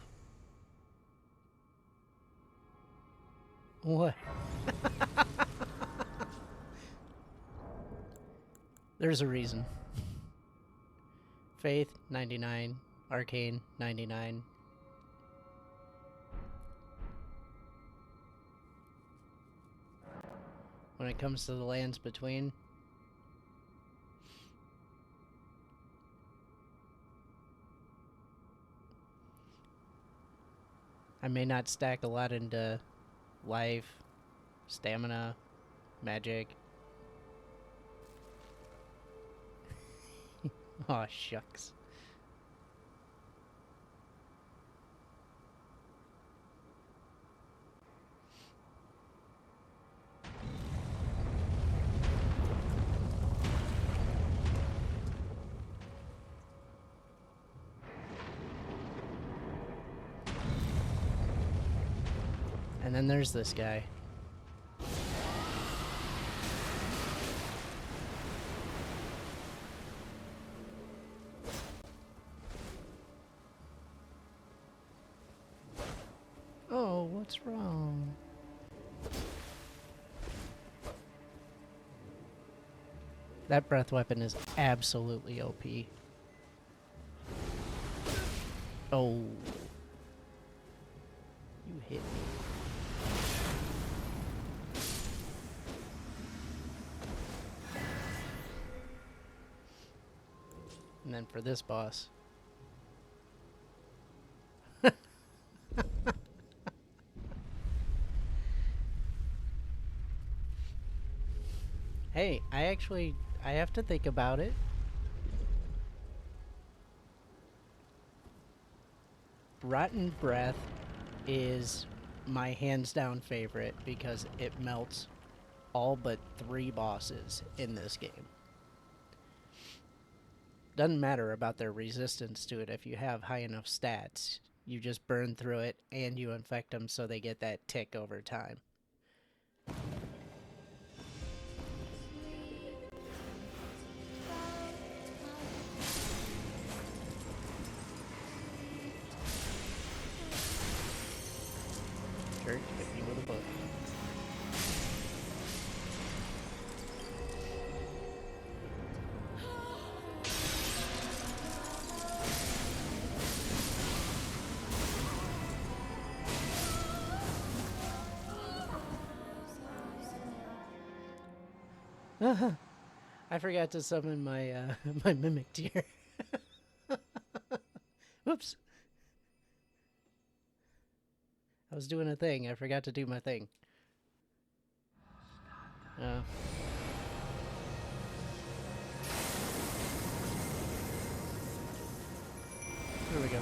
What? There's a reason. Faith, 99. Arcane, 99. When it comes to the lands between, I may not stack a lot into life, stamina, magic. Aw, shucks. And then there's this guy. Oh, what's wrong? That breath weapon is absolutely OP. Oh. You hit me. And then for this boss. Hey, I have to think about it. Rotten Breath is my hands down favorite because it melts all but 3 bosses in this game. Doesn't matter about their resistance to it if you have high enough stats. You just burn through it and you infect them so they get that tick over time. Church, hit me with a book. I forgot to summon my my mimic deer. Whoops. I was doing a thing. I forgot to do my thing. Here we go.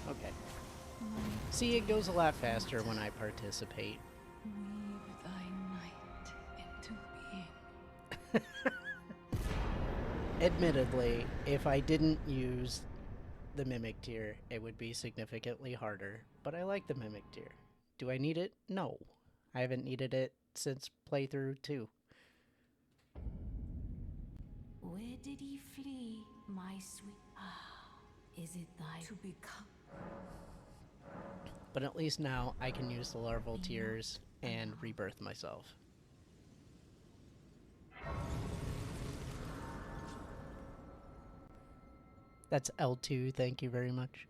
Okay. See, it goes a lot faster when I participate. Weave thy might into being. Admittedly, if I didn't use the mimic tier, it would be significantly harder, but I like the mimic tier. Do I need it? No. I haven't needed it since playthrough 2. Where did he flee, my sweet? Is it thy to become? But at least now I can use the larval tiers and rebirth myself. That's L2, thank you very much.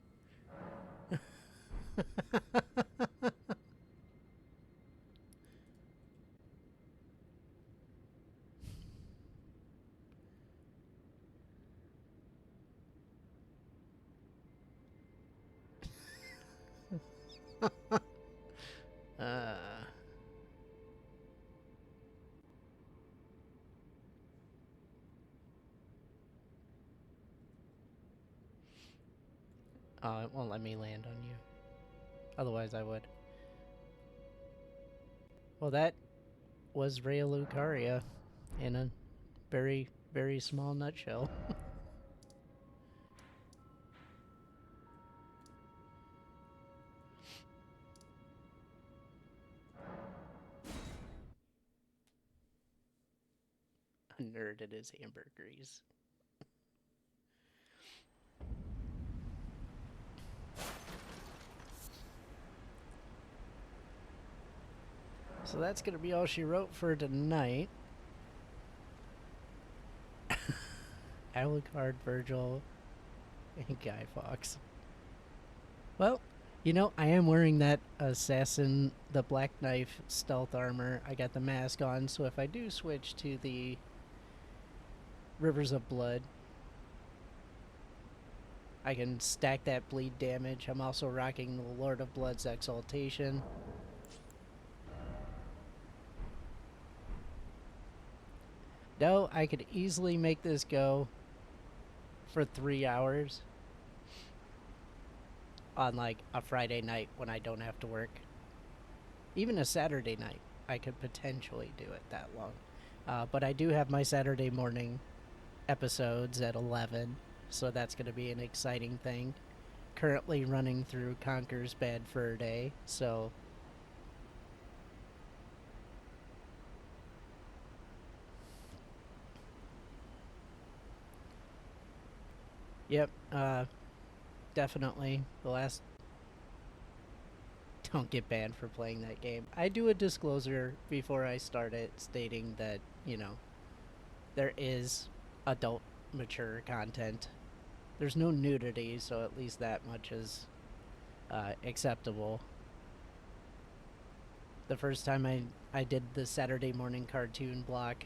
It won't let me land on you. Otherwise I would. Well, that was Rhea Lucaria in a very, very small nutshell. A nerd at his hamburgeries. So that's going to be all she wrote for tonight. Alucard, Virgil, and Guy Fawkes. Well, you know, I am wearing that assassin, the Black Knife stealth armor. I got the mask on, so if I do switch to the Rivers of Blood, I can stack that bleed damage. I'm also rocking the Lord of Blood's Exaltation. No, I could easily make this go for 3 hours on like a Friday night when I don't have to work. Even a Saturday night, I could potentially do it that long. But I do have my Saturday morning episodes at 11, so that's going to be an exciting thing. Currently running through Conker's Bad Fur Day, so... Yep, definitely. The last... Don't get banned for playing that game. I do a disclosure before I start it stating that, you know, there is adult, mature content. There's no nudity, so at least that much is acceptable. The first time I did the Saturday morning cartoon block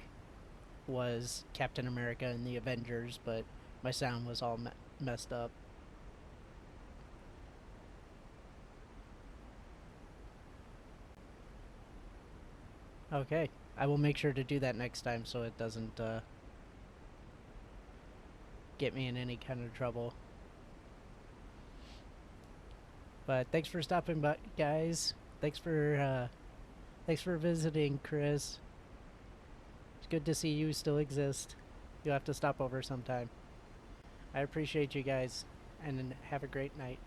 was Captain America and the Avengers, but my sound was all messed up. Okay, I will make sure to do that next time so it doesn't get me in any kind of trouble. But thanks for stopping by, guys. Thanks for visiting, Chris. It's good to see you still exist. You'll have to stop over sometime. I appreciate you guys, and have a great night.